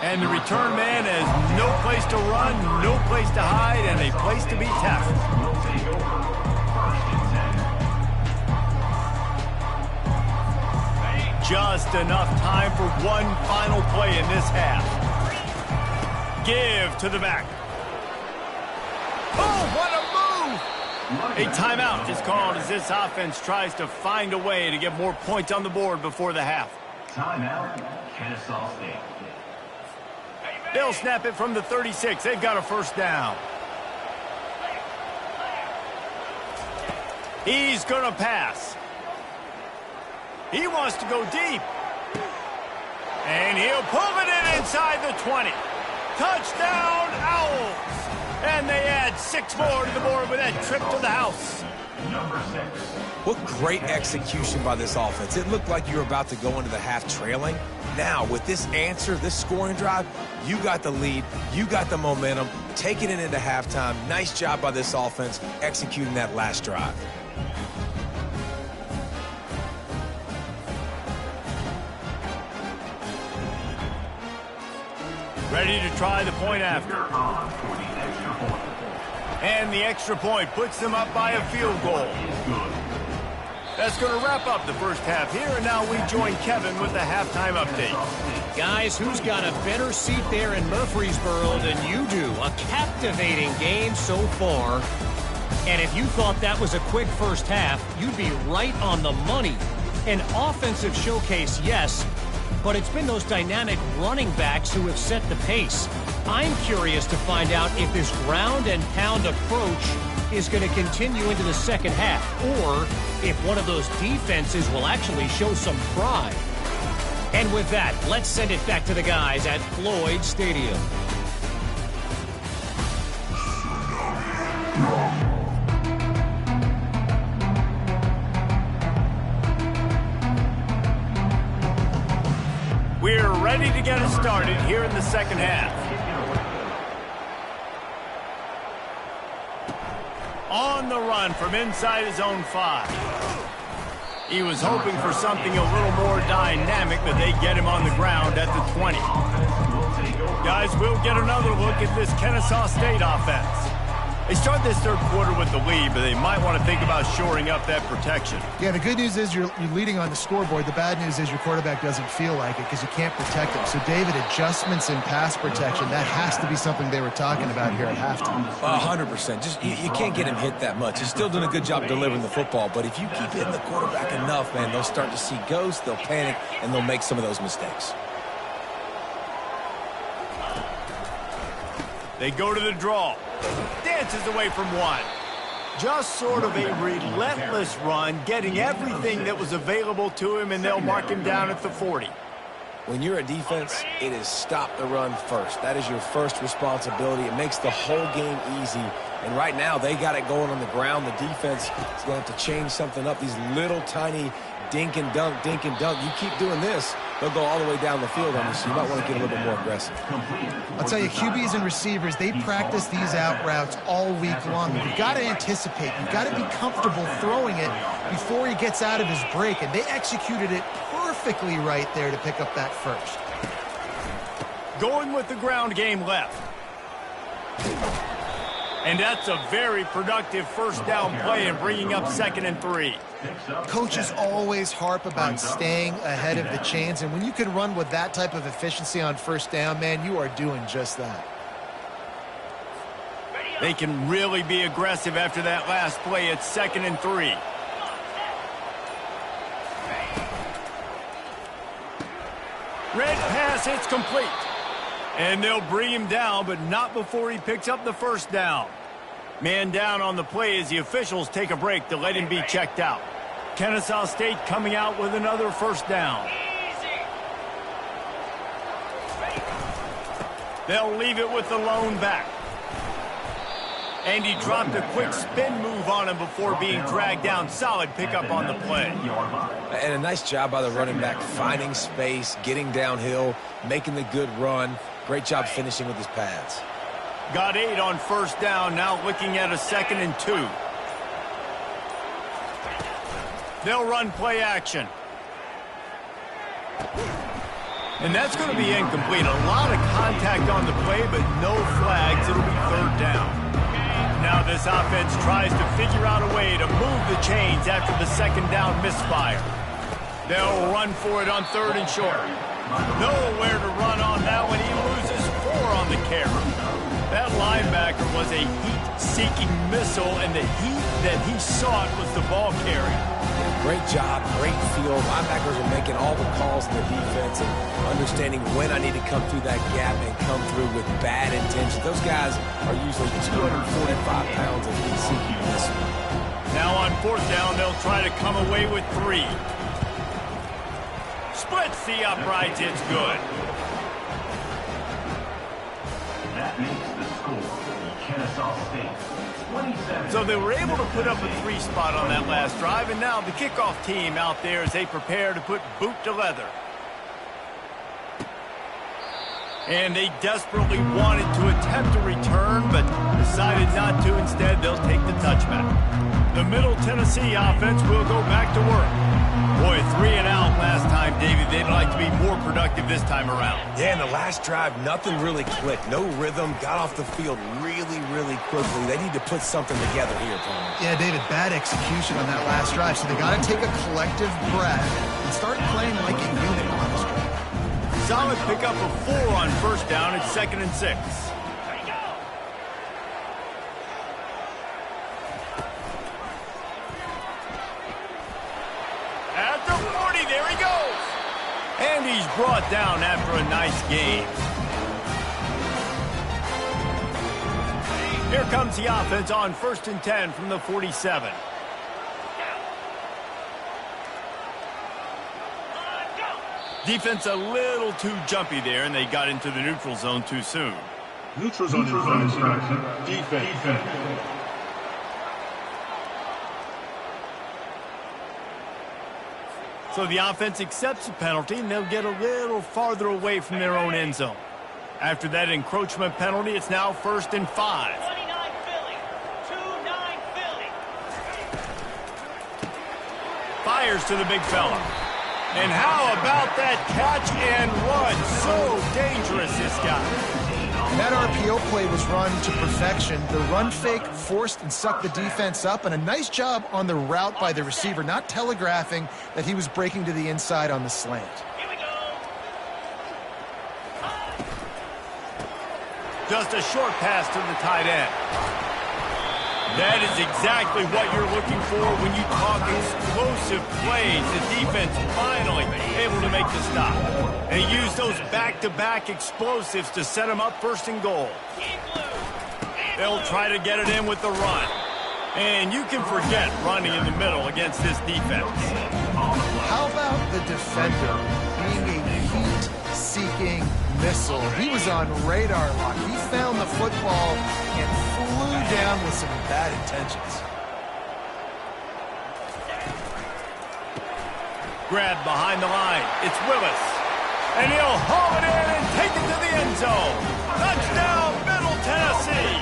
And the return man has no place to run, no place to hide, and a place to be tackled. Just enough time for one final play in this half. Give to the back. Oh, what a move! A timeout is called as this offense tries to find a way to get more points on the board before the half. Timeout, Kennesaw State. They'll snap it from the 36. They've got a first down. He's going to pass. He wants to go deep. And he'll pull it in inside the 20. Touchdown, Owls. And they add 6 more to the board with that trip to the house. Number 6. What great execution by this offense. It looked like you were about to go into the half trailing. Now, with this answer, this scoring drive, you got the lead, you got the momentum, taking it into halftime. Nice job by this offense executing that last drive. Ready to try the point after. And the extra point puts them up by a field goal. That's going to wrap up the first half here, and now we join Kevin with the halftime update. Guys, who's got a better seat there in Murfreesboro than you do? A captivating game so far. And if you thought that was a quick first half, you'd be right on the money. An offensive showcase, yes, but it's been those dynamic running backs who have set the pace. I'm curious to find out if this ground and pound approach is going to continue into the second half, or if one of those defenses will actually show some pride. And with that, let's send it back to the guys at Floyd Stadium. We're ready to get it started here in the second half. On the run from inside his own 5. He was hoping for something a little more dynamic, but they get him on the ground at the 20. Guys, we'll get another look at this Kennesaw State offense. They start this third quarter with the lead, but they might want to think about shoring up that protection. Yeah, the good news is you're leading on the scoreboard. The bad news is your quarterback doesn't feel like it because you can't protect him. So, David, adjustments in pass protection, that has to be something they were talking about here at halftime. 100%. Just you can't get him hit that much. He's still doing a good job delivering the football, but if you keep hitting the quarterback enough, man, they'll start to see ghosts, they'll panic, and they'll make some of those mistakes. They go to the draw. Dances away from one. Just sort of a relentless run, getting everything that was available to him, and they'll mark him down at the 40. When you're a defense, it is stop the run first. That is your first responsibility. It makes the whole game easy. And right now, they got it going on the ground. The defense is going to have to change something up. These little tiny dink and dunk, dink and dunk. You keep doing this, they'll go all the way down the field on you, so you might want to get a little bit more aggressive. I'll tell you, QBs and receivers, they practice these out routes all week long. You've got to anticipate. You've got to be comfortable throwing it before he gets out of his break, and they executed it perfectly right there to pick up that first. Going with the ground game left. And that's a very productive first down play and bringing up 2nd and 3. Coaches always harp about staying ahead of the chains, and when you can run with that type of efficiency on first down, man, you are doing just that. They can really be aggressive after that last play at 2nd and 3. Red pass, it's complete. And they'll bring him down, but not before he picks up the first down. Man down on the play as the officials take a break to let him be checked out. Kennesaw State coming out with another first down. They'll leave it with the lone back. And he dropped a quick spin move on him before being dragged down. Solid pickup on the play. And a nice job by the running back, finding space, getting downhill, making the good run. Great job finishing with his pads. Got 8 on first down, now looking at a 2nd and 2. They'll run play action. And that's going to be incomplete. A lot of contact on the play, but no flags. It'll be 3rd down. Now this offense tries to figure out a way to move the chains after the 2nd down misfire. They'll run for it on 3rd and short. Nowhere to run on that one. He loses 4 on the carry. That linebacker was a heat-seeking missile, and the heat that he sought was the ball carrier. Great job, great field. Linebackers are making all the calls in the defense and understanding when I need to come through that gap and come through with bad intentions. Those guys are usually 245 pounds of heat-seeking missile. Now on 4th down, they'll try to come away with 3. Splits the uprights, it's good. That makes the score. Kennesaw State, 27. So they were able to put up a 3 spot on that last drive, and now the kickoff team out there as they prepare to put boot to leather. And they desperately wanted to attempt a return, but decided not to. Instead, they'll take the touchback. The Middle Tennessee offense will go back to work. Boy, 3 and out last time, David. They'd like to be more productive this time around. Yeah, in the last drive, nothing really clicked. No rhythm. Got off the field really, really quickly. They need to put something together here, Palmer. Yeah, David, bad execution on that last drive, so they got to take a collective breath and start playing like a unit on this drive. Solid pickup of 4 on first down. It's 2nd and 6. At the 40, there he goes. And he's brought down after a nice game. Here comes the offense on 1st and 10 from the 47. Defense a little too jumpy there, and they got into the neutral zone too soon. Neutral zone infraction. Defense. So the offense accepts the penalty, and they'll get a little farther away from their own end zone. After that encroachment penalty, it's now 1st and 5. 29 Philly. 2-9 Philly. Fires to the big fella. And how about that catch and run? So dangerous, this guy. And that RPO play was run to perfection. The run fake forced and sucked the defense up, and a nice job on the route by the receiver, not telegraphing that he was breaking to the inside on the slant. Here we go. Just a short pass to the tight end. That is exactly what you're looking for when you talk explosive plays. The defense finally able to make the stop. They use those back-to-back explosives to set them up first and goal. They'll try to get it in with the run. And you can forget running in the middle against this defense. How about the defender being a heat-seeking missile? He was on radar lock. He found the football and flew down with some bad intentions. Grab behind the line. It's Willis. And he'll haul it in and take it to the end zone. Touchdown, Middle Tennessee.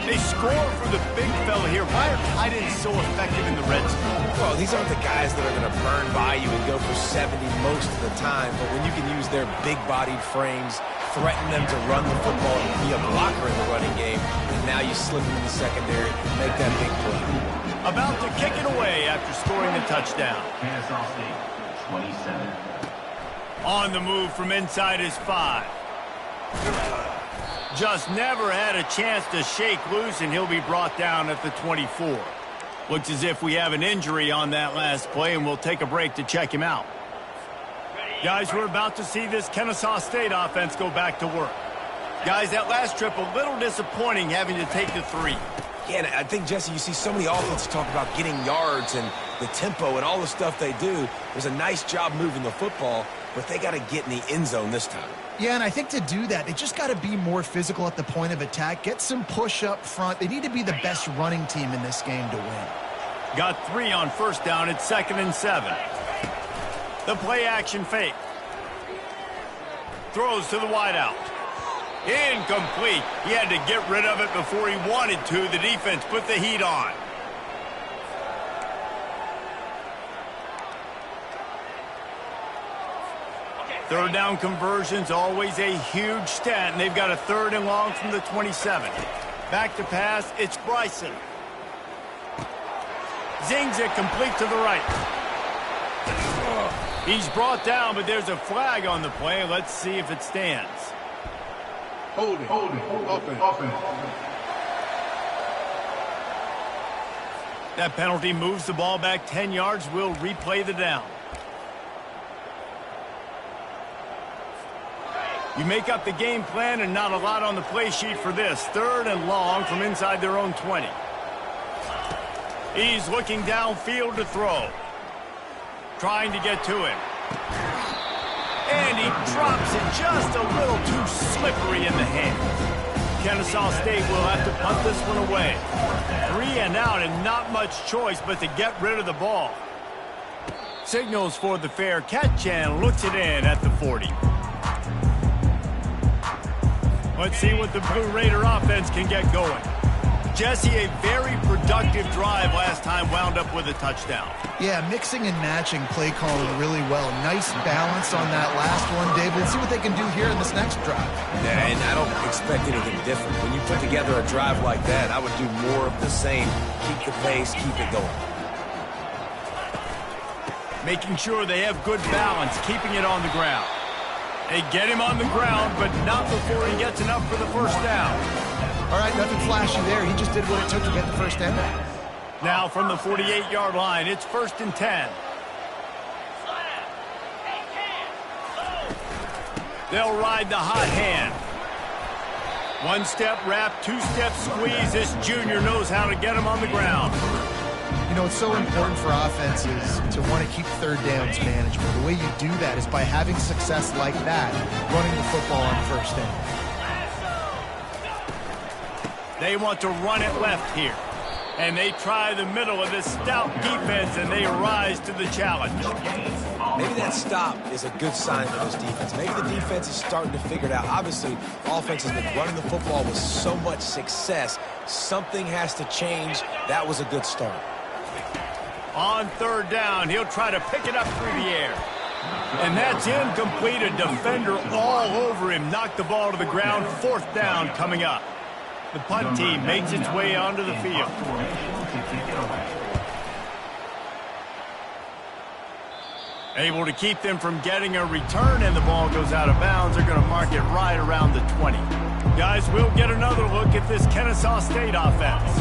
They score for the big fella here. Why are tight ends so effective in the red zone? Well, these aren't the guys that are going to burn by you and go for 70 most of the time, but when you can use their big-bodied frames, threaten them to run the football and be a blocker in the running game, and now you slip into the secondary, make that big play. About to kick it away after scoring the touchdown. Kennesaw State, 27. On the move from inside his 5. Just never had a chance to shake loose, and he'll be brought down at the 24. Looks as if we have an injury on that last play, and we'll take a break to check him out. Guys, we're about to see this Kennesaw State offense go back to work. Guys, that last trip, a little disappointing having to take the 3. Yeah, and I think, Jesse, you see so many offenses talk about getting yards and the tempo and all the stuff they do. There's a nice job moving the football, but they got to get in the end zone this time. Yeah, and I think to do that, they just got to be more physical at the point of attack, get some push up front. They need to be the best running team in this game to win. Got 3 on first down. It's 2nd and 7. The play action fake. Throws to the wideout. Incomplete. He had to get rid of it before he wanted to. The defense put the heat on. Third down conversions, always a huge stat, and they've got a 3rd and long from the 27. Back to pass, it's Bryson. Zings it complete to the right. He's brought down, but there's a flag on the play. Let's see if it stands. Holding. Offense. That penalty moves the ball back 10 yards. We'll replay the down. You make up the game plan and not a lot on the play sheet for this. 3rd and long from inside their own 20. He's looking downfield to throw. Trying to get to him. And he drops it just a little too slippery in the hand. Kennesaw State will have to punt this one away. 3 and out and not much choice but to get rid of the ball. Signals for the fair catch and looks it in at the 40. Let's see what the Blue Raider offense can get going. Jesse, a very productive drive last time wound up with a touchdown. Yeah, mixing and matching play calling really well. Nice balance on that last one, David. Let's see what they can do here in this next drive. Yeah, and I don't expect anything different. When you put together a drive like that, I would do more of the same. Keep the pace, keep it going. Making sure they have good balance, keeping it on the ground. They get him on the ground, but not before he gets enough for the first down. All right, nothing flashy there. He just did what it took to get the first down. Now from the 48-yard line, it's 1st and 10. They'll ride the hot hand. 1-step wrap, 2-step squeeze. This junior knows how to get him on the ground. You know, it's so important for offenses to want to keep 3rd downs manageable. The way you do that is by having success like that, running the football on 1st down. They want to run it left here. And they try the middle of this stout defense, and they rise to the challenge. Maybe that stop is a good sign for this defense. Maybe the defense is starting to figure it out. Obviously, offense has been running the football with so much success. Something has to change. That was a good start. On 3rd down, he'll try to pick it up through the air. And that's incomplete. A defender all over him. Knocked the ball to the ground. 4th down coming up. The punt team makes its way onto the field. Able to keep them from getting a return, and the ball goes out of bounds. They're going to mark it right around the 20. Guys, we'll get another look at this Kennesaw State offense.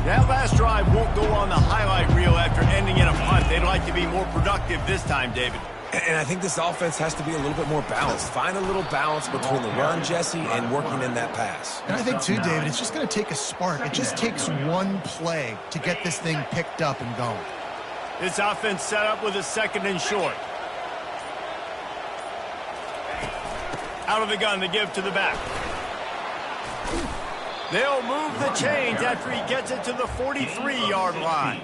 That last drive won't go on the highlight reel after ending in a punt. They'd like to be more productive this time, David. And I think this offense has to be a little bit more balanced. Find a little balance between the run, Jesse, and working in that pass. And I think, too, David, it's just going to take a spark. It just takes one play to get this thing picked up and going. This offense set up with a 2nd and short. Out of the gun to give to the back. They'll move the chains after he gets it to the 43-yard line.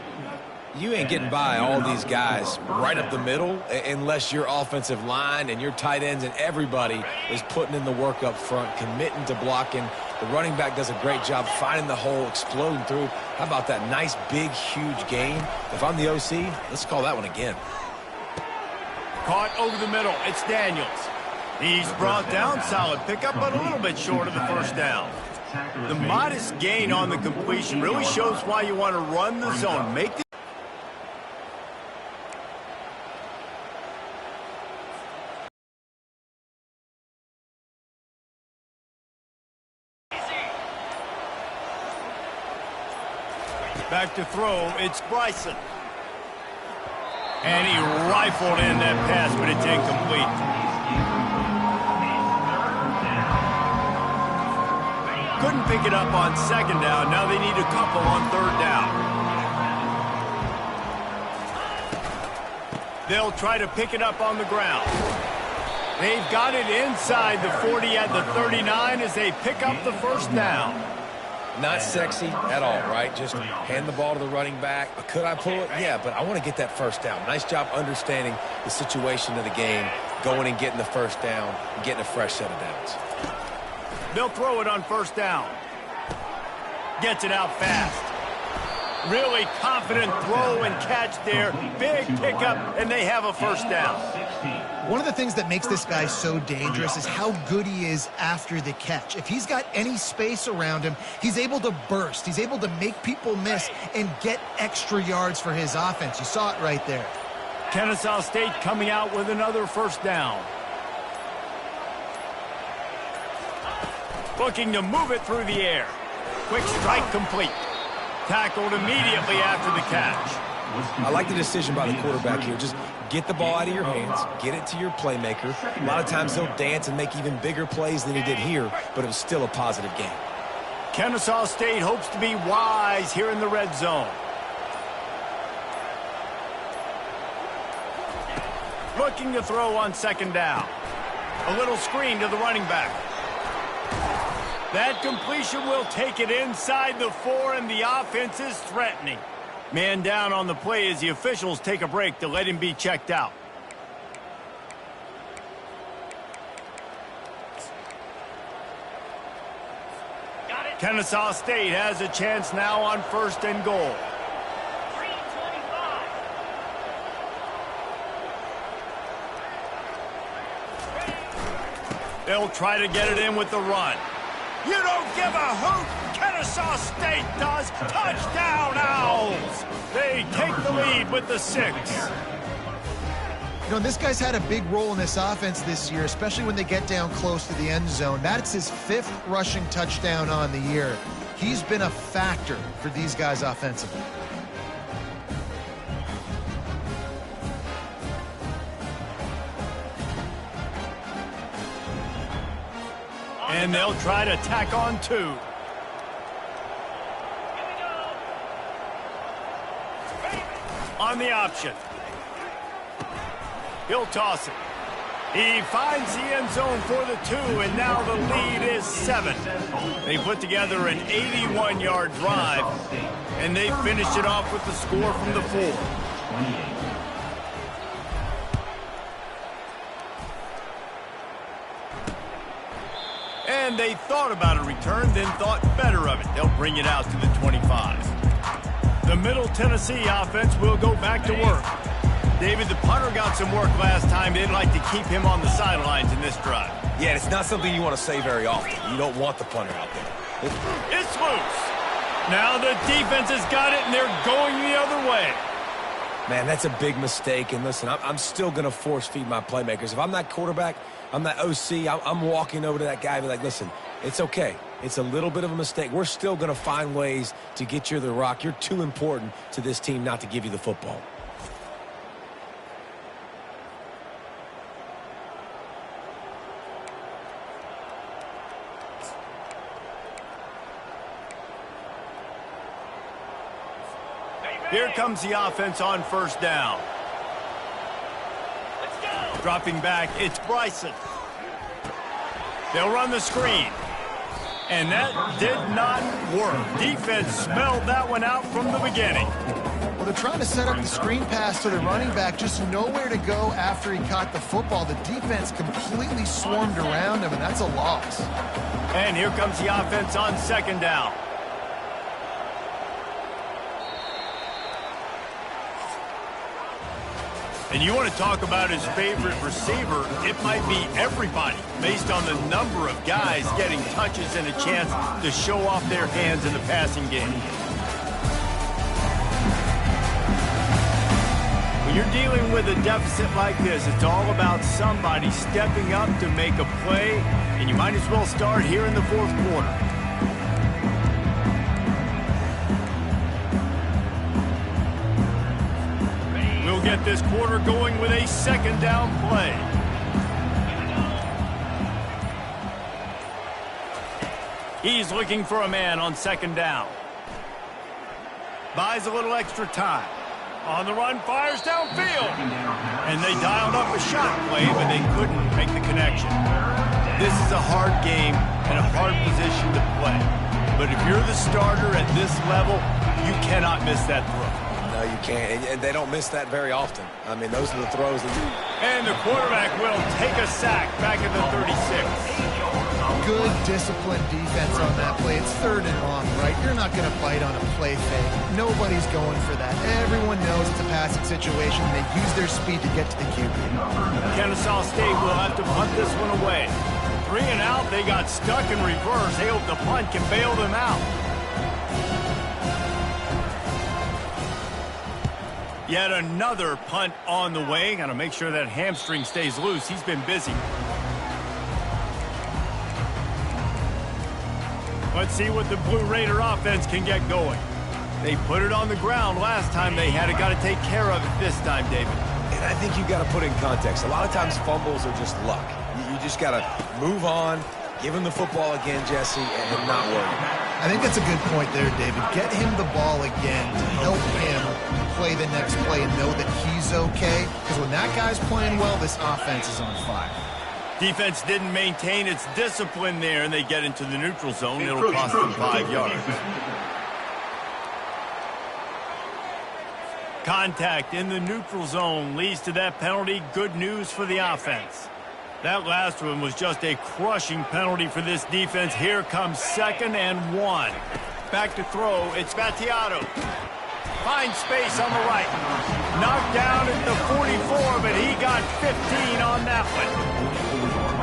You ain't getting by all these guys right up the middle unless your offensive line and your tight ends and everybody is putting in the work up front, committing to blocking. The running back does a great job finding the hole, exploding through. How about that nice, big, huge gain? If I'm the OC, let's call that one again. Caught over the middle. It's Daniels. He's brought down. Solid pickup, but a little bit short of the 1st down. The modest gain on the completion really shows why you want to run the zone. Make the back to throw. It's Bryson. And he rifled in that pass, but it's incomplete. Couldn't pick it up on 2nd down. Now they need a couple on 3rd down. They'll try to pick it up on the ground. They've got it inside the 40 at the 39 as they pick up the 1st down. Not sexy at all, right? Just hand the ball to the running back. Could I pull it? Yeah, but I want to get that 1st down. Nice job understanding the situation of the game, going and getting the 1st down, and getting a fresh set of downs. They'll throw it on 1st down. Gets it out fast. Really confident throw and catch there. Big pickup, and they have a 1st down. One of the things that makes this guy so dangerous is how good he is after the catch. If he's got any space around him, he's able to burst. He's able to make people miss and get extra yards for his offense. You saw it right there. Kennesaw State coming out with another 1st down. Looking to move it through the air. Quick strike complete. Tackled immediately after the catch. I like the decision by the quarterback here. Just get the ball out of your hands, get it to your playmaker. A lot of times he'll dance and make even bigger plays than he did here, but it was still a positive game. Kennesaw State hopes to be wise here in the red zone. Looking to throw on 2nd down. A little screen to the running back. That completion will take it inside the 4, and the offense is threatening. Man down on the play as the officials take a break to let him be checked out. Kennesaw State has a chance now on 1st and goal. 3:25. They'll try to get it in with the run. You don't give a hoot. Kennesaw State does. Touchdown, Owls. They take the lead with the 6. You know, this guy's had a big role in this offense this year, especially when they get down close to the end zone. That's his 5th rushing touchdown on the year. He's been a factor for these guys offensively. And they'll try to tack on 2. On the option. He'll toss it. He finds the end zone for the 2, and now the lead is 7. They put together an 81-yard drive, and they finished it off with the score from the 4. And they thought about a return, then thought better of it. They'll bring it out to the 25. The Middle Tennessee offense will go back to work. David, the punter got some work last time. They'd like to keep him on the sidelines in this drive. Yeah, it's not something you want to say very often. You don't want the punter out there. It's loose. Now the defense has got it, and they're going the other way. Man, that's a big mistake. And listen, I'm still going to force feed my playmakers. If I'm that quarterback, I'm that OC, I'm walking over to that guy and be like, listen, it's okay. It's a little bit of a mistake. We're still going to find ways to get you the rock. You're too important to this team not to give you the football. Here comes the offense on first down. Let's go. Dropping back, it's Bryson. They'll run the screen. And that did not work. Defense smelled that one out from the beginning. Well, they're trying to set up the screen pass to the running back, just nowhere to go after he caught the football. The defense completely swarmed around him, and that's a loss. And here comes the offense on second down. And you want to talk about his favorite receiver, it might be everybody, based on the number of guys getting touches and a chance to show off their hands in the passing game. When you're dealing with a deficit like this, it's all about somebody stepping up to make a play, and you might as well start here in the fourth quarter. Get this quarter going with a second down play. He's looking for a man on second down. Buys a little extra time. On the run, fires downfield. And they dialed up a shot play, but they couldn't make the connection. This is a hard game and a hard position to play. But if you're the starter at this level, you cannot miss that throw. No, you can't. And they don't miss that very often. I mean, those are the throws that you... And the quarterback will take a sack back at the 36. Good, disciplined defense on that play. It's third and long, right? You're not going to bite on a play fake. Nobody's going for that. Everyone knows it's a passing situation. They use their speed to get to the QB. Kennesaw State will have to punt this one away. 3 and out, they got stuck in reverse. They hope the punt can bail them out. Yet another punt on the way. Got to make sure that hamstring stays loose. He's been busy. Let's see what the Blue Raider offense can get going. They put it on the ground last time they had it. Got to take care of it this time, David. And I think you've got to put in context. A lot of times fumbles are just luck. You just got to move on, give him the football again, Jesse, and not worry. I think that's a good point there, David. Get him the ball again to help him play the next play and know that he's okay. Because when that guy's playing well, this offense is on fire. Defense didn't maintain its discipline there, and they get into the neutral zone. It'll cost them 5 yards. Contact in the neutral zone leads to that penalty. Good news for the offense. That last one was just a crushing penalty for this defense. Here comes 2nd and 1. Back to throw. It's Battiato. Finds space on the right. Knocked down at the 44, but he got 15 on that one.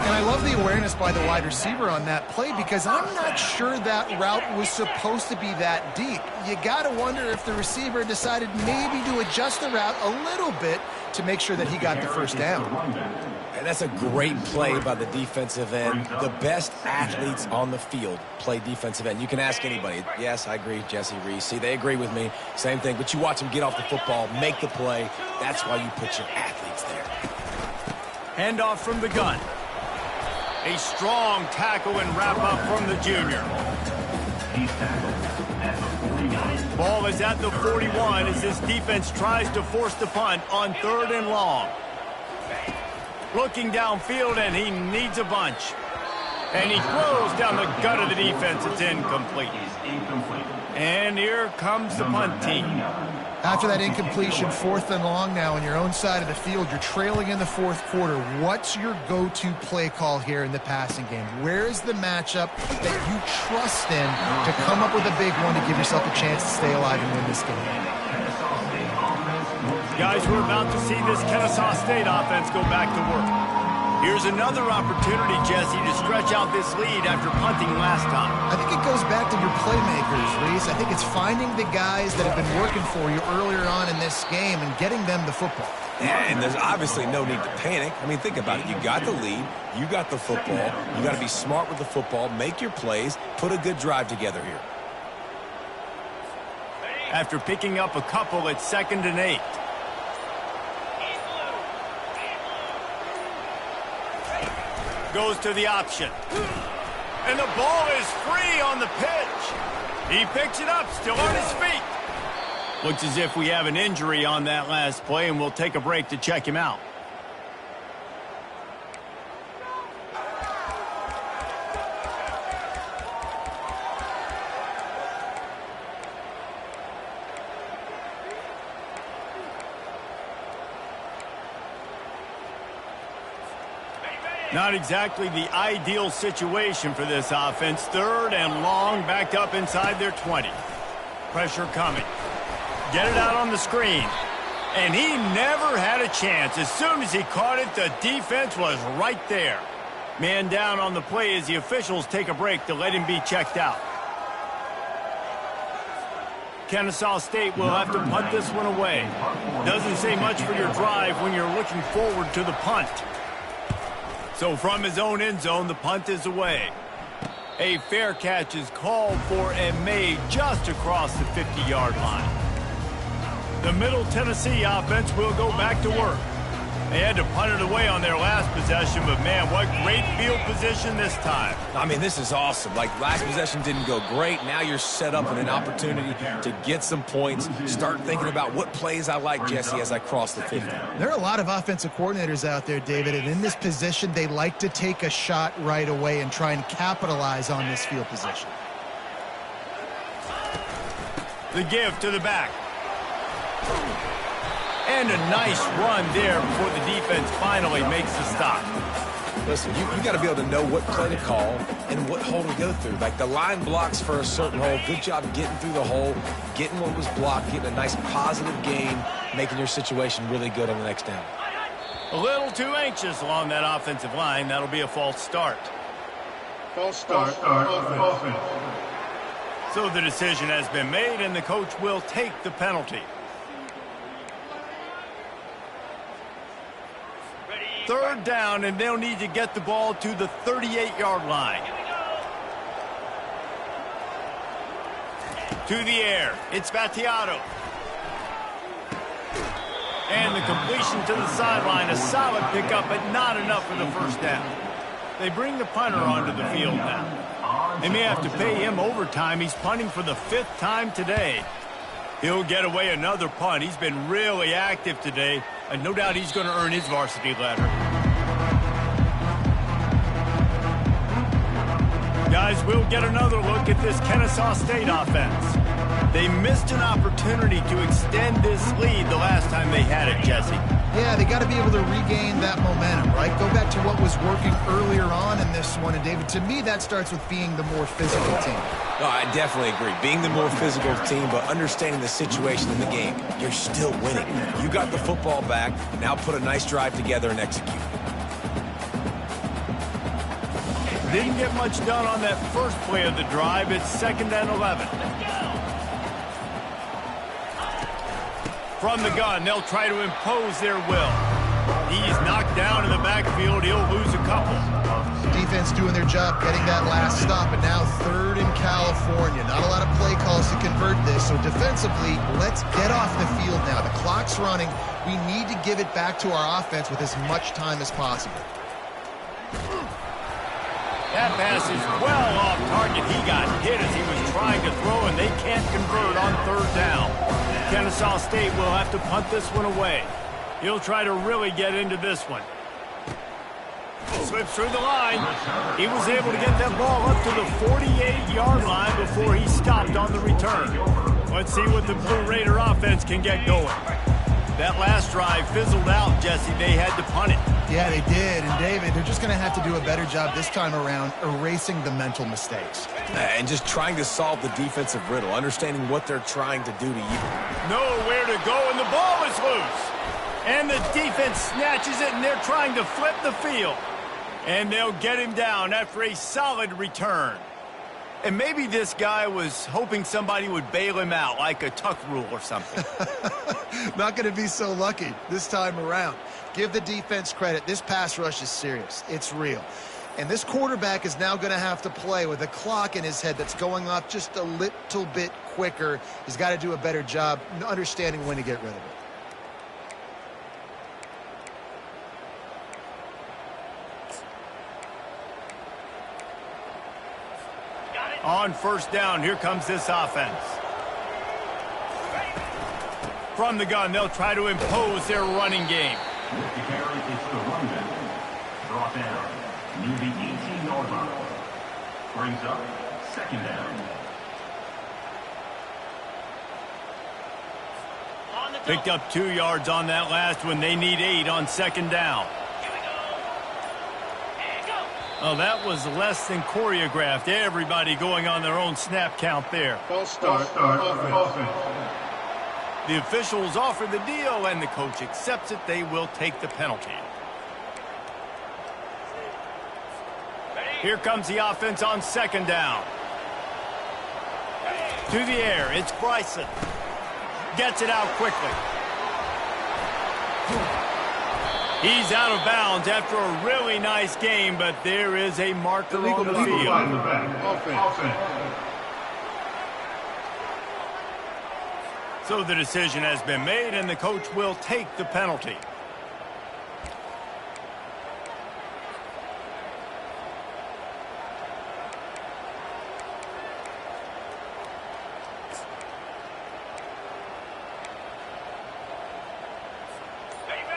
And I love the awareness by the wide receiver on that play because I'm not sure that route was supposed to be that deep. You got to wonder if the receiver decided maybe to adjust the route a little bit to make sure that he got the first down. And that's a great play by the defensive end. The best athletes on the field play defensive end. You can ask anybody. Yes, I agree, Jesse Reese. See, they agree with me. Same thing. But you watch them get off the football, make the play. That's why you put your athletes there. Handoff from the gun. A strong tackle and wrap up from the junior. Ball is at the 41 as this defense tries to force the punt on 3rd and long. Looking downfield, and he needs a bunch. And he throws down the gut of the defense. It's incomplete. And here comes the punt team. After that incompletion, 4th and long now on your own side of the field, you're trailing in the 4th quarter. What's your go-to play call here in the passing game? Where is the matchup that you trust in to come up with a big one to give yourself a chance to stay alive and win this game? Guys, we're about to see this Kennesaw State offense go back to work. Here's another opportunity, Jesse, to stretch out this lead after punting last time. I think it goes back to your playmakers, Reese. I think it's finding the guys that have been working for you earlier on in this game and getting them the football. Yeah, and there's obviously no need to panic. I mean, think about it. You got the lead. You got the football. You got to be smart with the football. Make your plays. Put a good drive together here. After picking up a couple at 2nd and 8. Goes to the option. And the ball is free on the pitch. He picks it up, still on his feet. Looks as if we have an injury on that last play, and we'll take a break to check him out. Not exactly the ideal situation for this offense. 3rd and long, backed up inside their 20. Pressure coming. Get it out on the screen. And he never had a chance. As soon as he caught it, the defense was right there. Man down on the play as the officials take a break to let him be checked out. Kennesaw State will have to punt this one away. Doesn't say much for your drive when you're looking forward to the punt. So from his own end zone, the punt is away. A fair catch is called for and made just across the 50-yard line. The Middle Tennessee offense will go back to work. They had to punt it away on their last possession, but man, what great field position this time. I mean, this is awesome. Like, last possession didn't go great. Now you're set up with an opportunity to get some points. Start thinking about what plays I like, Jesse, as I cross the 50. There are a lot of offensive coordinators out there, David, and in this position, they like to take a shot right away and try and capitalize on this field position. The give to the back. And a nice run there before the defense finally makes the stop. Listen, you got to be able to know what play to call and what hole to go through. Like, the line blocks for a certain hole. Good job getting through the hole, getting what was blocked, getting a nice positive gain, making your situation really good on the next down. A little too anxious along that offensive line. That'll be a false start. False start. Offense. So the decision has been made, and the coach will take the penalty. 3rd down, and they'll need to get the ball to the 38-yard line. To the air. It's Battiato. And the completion to the sideline. A solid pickup, but not enough for the first down. They bring the punter onto the field now. They may have to pay him overtime. He's punting for the 5th time today. He'll get away another punt. He's been really active today, and no doubt he's going to earn his varsity letter. Guys, we'll get another look at this Kennesaw State offense. They missed an opportunity to extend this lead the last time they had it, Jesse. Yeah, they got to be able to regain that momentum, right? Go back to what was working earlier on in this one. And, David, to me, that starts with being the more physical team. No, I definitely agree. Being the more physical team, but understanding the situation in the game. You're still winning. You got the football back. Now put a nice drive together and execute. Didn't get much done on that first play of the drive. It's 2nd and 11. From the gun, they'll try to impose their will. He's knocked down in the backfield. He'll lose a couple. Defense doing their job getting that last stop, and now 3rd in California. Not a lot of play calls to convert this, so defensively, let's get off the field now. The clock's running. We need to give it back to our offense with as much time as possible. That pass is well off target. He got hit as he was trying to throw, and they can't convert on 3rd down. Kennesaw State will have to punt this one away. He'll try to really get into this one. Slips through the line. He was able to get that ball up to the 48-yard line before he stopped on the return. Let's see what the Blue Raider offense can get going. That last drive fizzled out, Jesse. They had to punt it. Yeah, they did. And, David, they're just going to have to do a better job this time around erasing the mental mistakes. And just trying to solve the defensive riddle, understanding what they're trying to do to you. Nowhere to go, and the ball is loose. And the defense snatches it, and they're trying to flip the field. And they'll get him down after a solid return. And maybe this guy was hoping somebody would bail him out, like a tuck rule or something. Not going to be so lucky this time around. Give the defense credit. This pass rush is serious. It's real. And this quarterback is now going to have to play with a clock in his head that's going off just a little bit quicker. He's got to do a better job understanding when to get rid of it. On first down, here comes this offense. From the gun, they'll try to impose their running game. With the carry, it's the running. Brought down near the 18-yard line. Brings up second down. Picked up 2 yards on that last one. They need 8 on second down. Oh, that was less than choreographed. Everybody going on their own snap count there. False start, offense. The officials offer the deal, and the coach accepts it. They will take the penalty. Here comes the offense on second down. To the air, it's Bryson. Gets it out quickly. He's out of bounds after a really nice game, but there is a marker on the field. Offense. So the decision has been made, and the coach will take the penalty.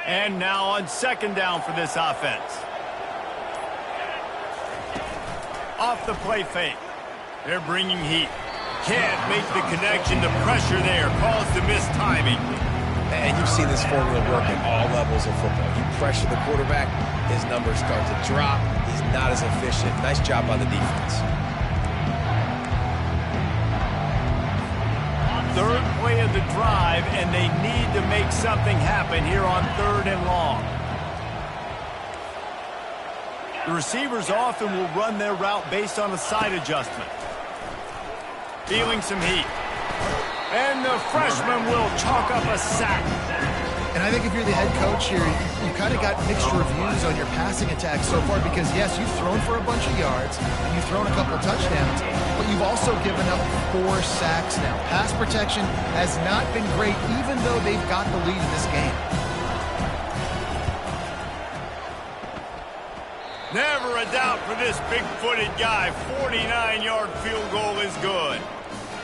And now on second down for this offense. Off the play fake. They're bringing heat. Can't make the connection. The pressure there caused the mistiming. And you've seen this formula work at all levels of football. You pressure the quarterback, his numbers start to drop. He's not as efficient. Nice job by the defense. Third play of the drive, and they need to make something happen here on 3rd and long. The receivers often will run their route based on a side adjustment. Feeling some heat. And the freshman will chalk up a sack. And I think if you're the head coach here, you kind of got mixed reviews on your passing attack so far because, yes, you've thrown for a bunch of yards, and you've thrown a couple touchdowns, but you've also given up 4 sacks now. Pass protection has not been great, even though they've got the lead in this game. Never a doubt for this big-footed guy. 49-yard field goal is good.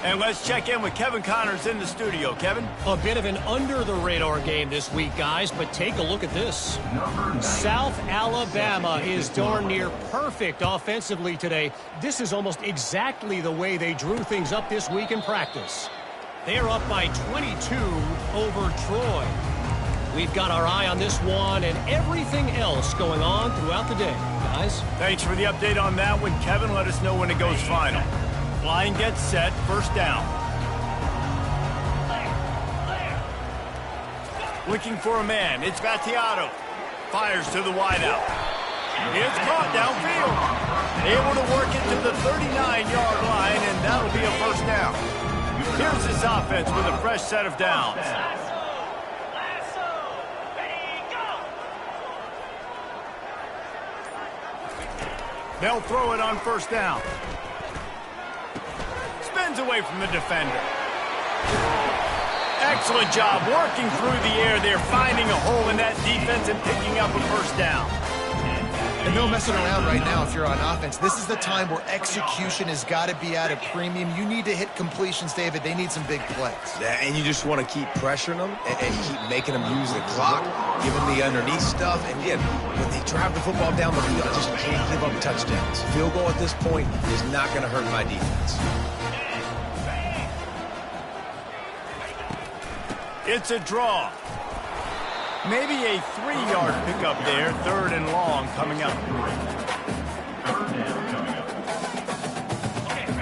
And let's check in with Kevin Connors in the studio. Kevin? A bit of an under-the-radar game this week, guys, but take a look at this. South Alabama is darn near perfect offensively today. This is almost exactly the way they drew things up this week in practice. They're up by 22 over Troy. We've got our eye on this one and everything else going on throughout the day, guys. Thanks for the update on that one, Kevin. Let us know when it goes final. Line gets set, first down. Looking for a man, it's Battiato. Fires to the wideout. It's caught downfield. Able to work it to the 39-yard line, and that'll be a first down. Here's this offense with a fresh set of downs. They'll throw it on first down. Spins away from the defender. Excellent job working through the air there, finding a hole in that defense and picking up a first down. And no messing around right now if you're on offense. This is the time where execution has got to be at a premium. You need to hit completions, David. They need some big plays. Yeah, and you just want to keep pressuring them and keep making them use the clock, give them the underneath stuff. And again, when they drive the football down the field, just can't give up touchdowns. Field goal at this point is not going to hurt my defense. It's a draw. Maybe a 3-yard pickup there. 3rd and long coming up.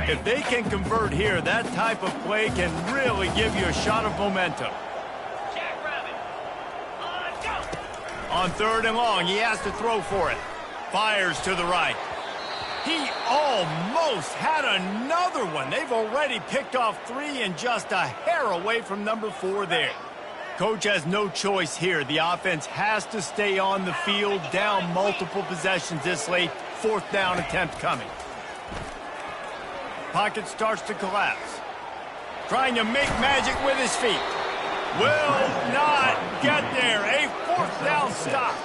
If they can convert here, that type of play can really give you a shot of momentum. On 3rd and long, he has to throw for it. Fires to the right. He almost had another one. They've already picked off 3 and just a hair away from number 4 there. Coach has no choice here. The offense has to stay on the field, down multiple possessions this late. 4th down attempt coming. Pocket starts to collapse. Trying to make magic with his feet. Will not get there. A 4th down stop.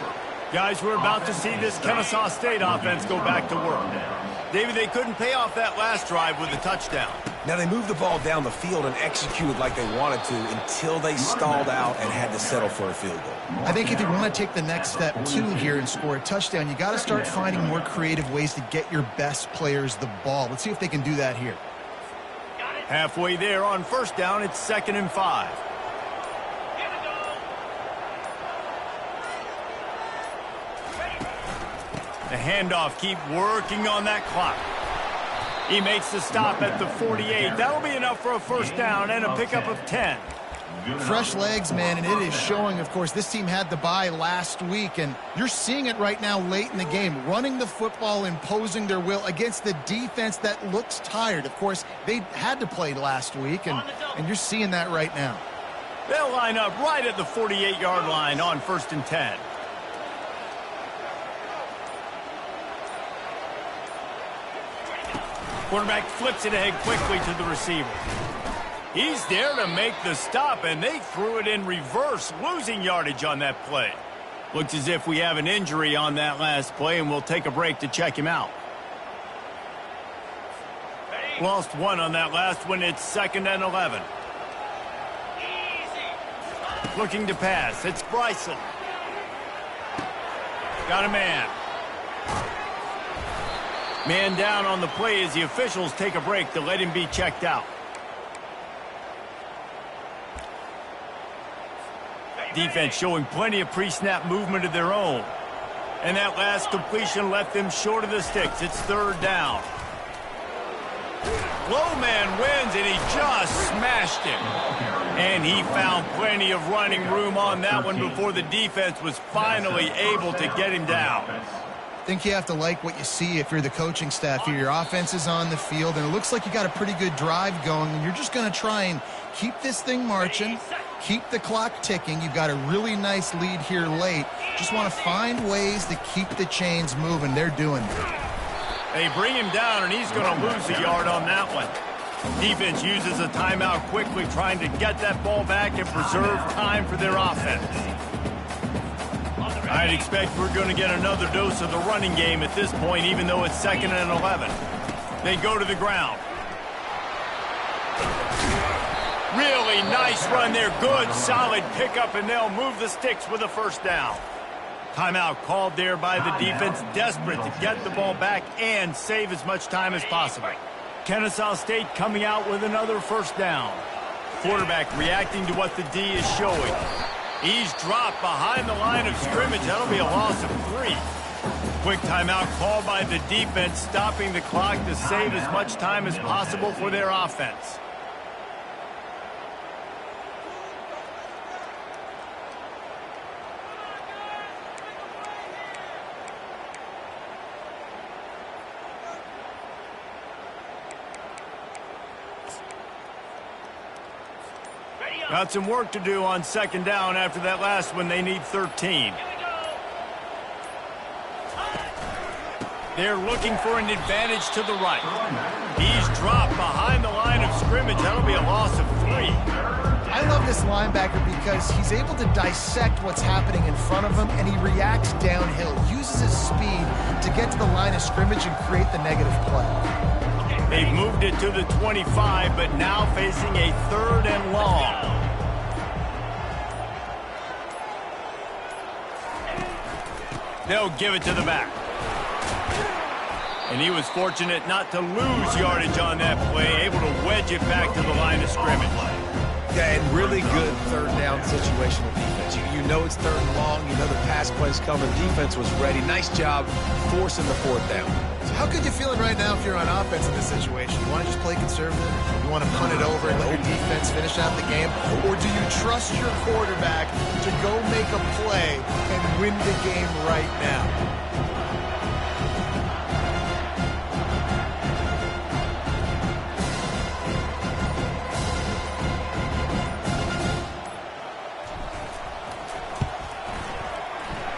Guys, we're about to see this Kennesaw State offense go back to work. David, they couldn't pay off that last drive with a touchdown. Now, they moved the ball down the field and executed like they wanted to until they stalled out and had to settle for a field goal. I think if you want to take the next step, too, here and score a touchdown, you got to start finding more creative ways to get your best players the ball. Let's see if they can do that here. Halfway there on 1st down, it's 2nd and 5. The handoff, keep working on that clock. He makes the stop at the 48. That'll be enough for a 1st down and a pickup of 10. Fresh legs, man, and it is showing, of course, this team had the bye last week, and you're seeing it right now late in the game, running the football, imposing their will against the defense that looks tired. Of course, they had to play last week, and you're seeing that right now. They'll line up right at the 48-yard line on 1st and 10. Quarterback flips it ahead quickly to the receiver. He's there to make the stop, and they threw it in reverse, losing yardage on that play. Looks as if we have an injury on that last play, and we'll take a break to check him out. Lost 1 on that last one. It's 2nd and 11. Looking to pass. It's Bryson. Got a man. Man down on the play as the officials take a break to let him be checked out. Defense showing plenty of pre-snap movement of their own. And that last completion left them short of the sticks. It's 3rd down. Low man wins, and he just smashed him. And he found plenty of running room on that one before the defense was finally able to get him down. I think you have to like what you see if you're the coaching staff here. Your offense is on the field, and it looks like you got a pretty good drive going, and you're just going to try and keep this thing marching, keep the clock ticking. You've got a really nice lead here late. Just want to find ways to keep the chains moving. They're doing it. They bring him down, and he's going to lose a yard on that one. Defense uses a timeout quickly, trying to get that ball back and preserve time for their offense. I'd expect we're going to get another dose of the running game at this point, even though it's 2nd and 11. They go to the ground. Really nice run there. Good, solid pickup, and they'll move the sticks with a 1st down. Timeout called there by the defense, desperate to get the ball back and save as much time as possible. Kennesaw State coming out with another 1st down. Quarterback reacting to what the D is showing. He's dropped behind the line of scrimmage. That'll be a loss of 3. Quick timeout called by the defense, stopping the clock to save as much time as possible for their offense. Got some work to do on 2nd down after that last one. They need 13. They're looking for an advantage to the right. He's dropped behind the line of scrimmage. That'll be a loss of 3. I love this linebacker because he's able to dissect what's happening in front of him, and he reacts downhill, uses his speed to get to the line of scrimmage and create the negative play. They've moved it to the 25, but now facing a 3rd and long. They'll give it to the back. And he was fortunate not to lose yardage on that play, able to wedge it back to the line of scrimmage. Yeah, and really good third down situational defense. You know it's third and long. You know the pass play's coming. Defense was ready. Nice job forcing the fourth down. So how good you feeling right now if you're on offense in this situation? You want to just play conservative? You want to punt it over and let your defense finish out the game? Or do you trust your quarterback to go make a play and win the game right now?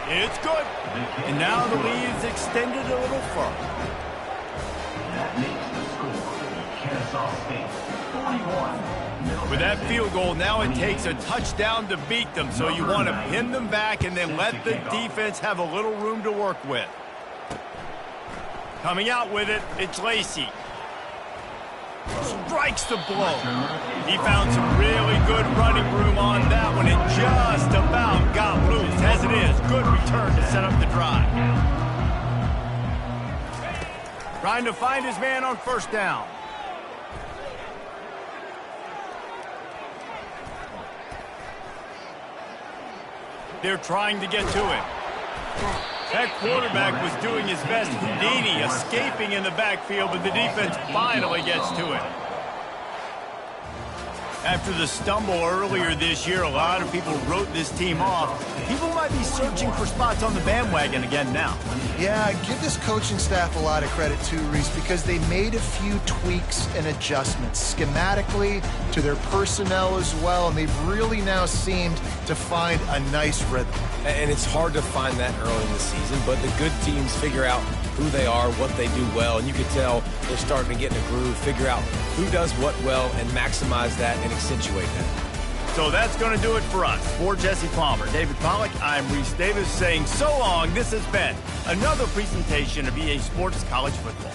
It's good. And now the lead is extended a little further. That makes the score Kennesaw State 41. With that field goal, now it takes a touchdown to beat them, so you want to pin them back and then let the defense have a little room to work with. Coming out with it, it's Lacey. Strikes the blow. He found some really good running room on that one and just about got loose. As it is, good return to set up the drive. Trying to find his man on first down. They're trying to get to him. That quarterback was doing his best Houdini, escaping in the backfield, but the defense finally gets to it. After the stumble earlier this year, a lot of people wrote this team off. People might be searching for spots on the bandwagon again now. Yeah, give this coaching staff a lot of credit too, Reese, because they made a few tweaks and adjustments schematically to their personnel as well, and they've really now seemed to find a nice rhythm. And it's hard to find that early in the season, but the good teams figure out who they are, what they do well, and you can tell they're starting to get in a groove, figure out who does what well, and maximize that and accentuate that. So that's going to do it for us. For Jesse Palmer, David Pollack, I'm Reese Davis saying so long. This has been another presentation of EA Sports College Football.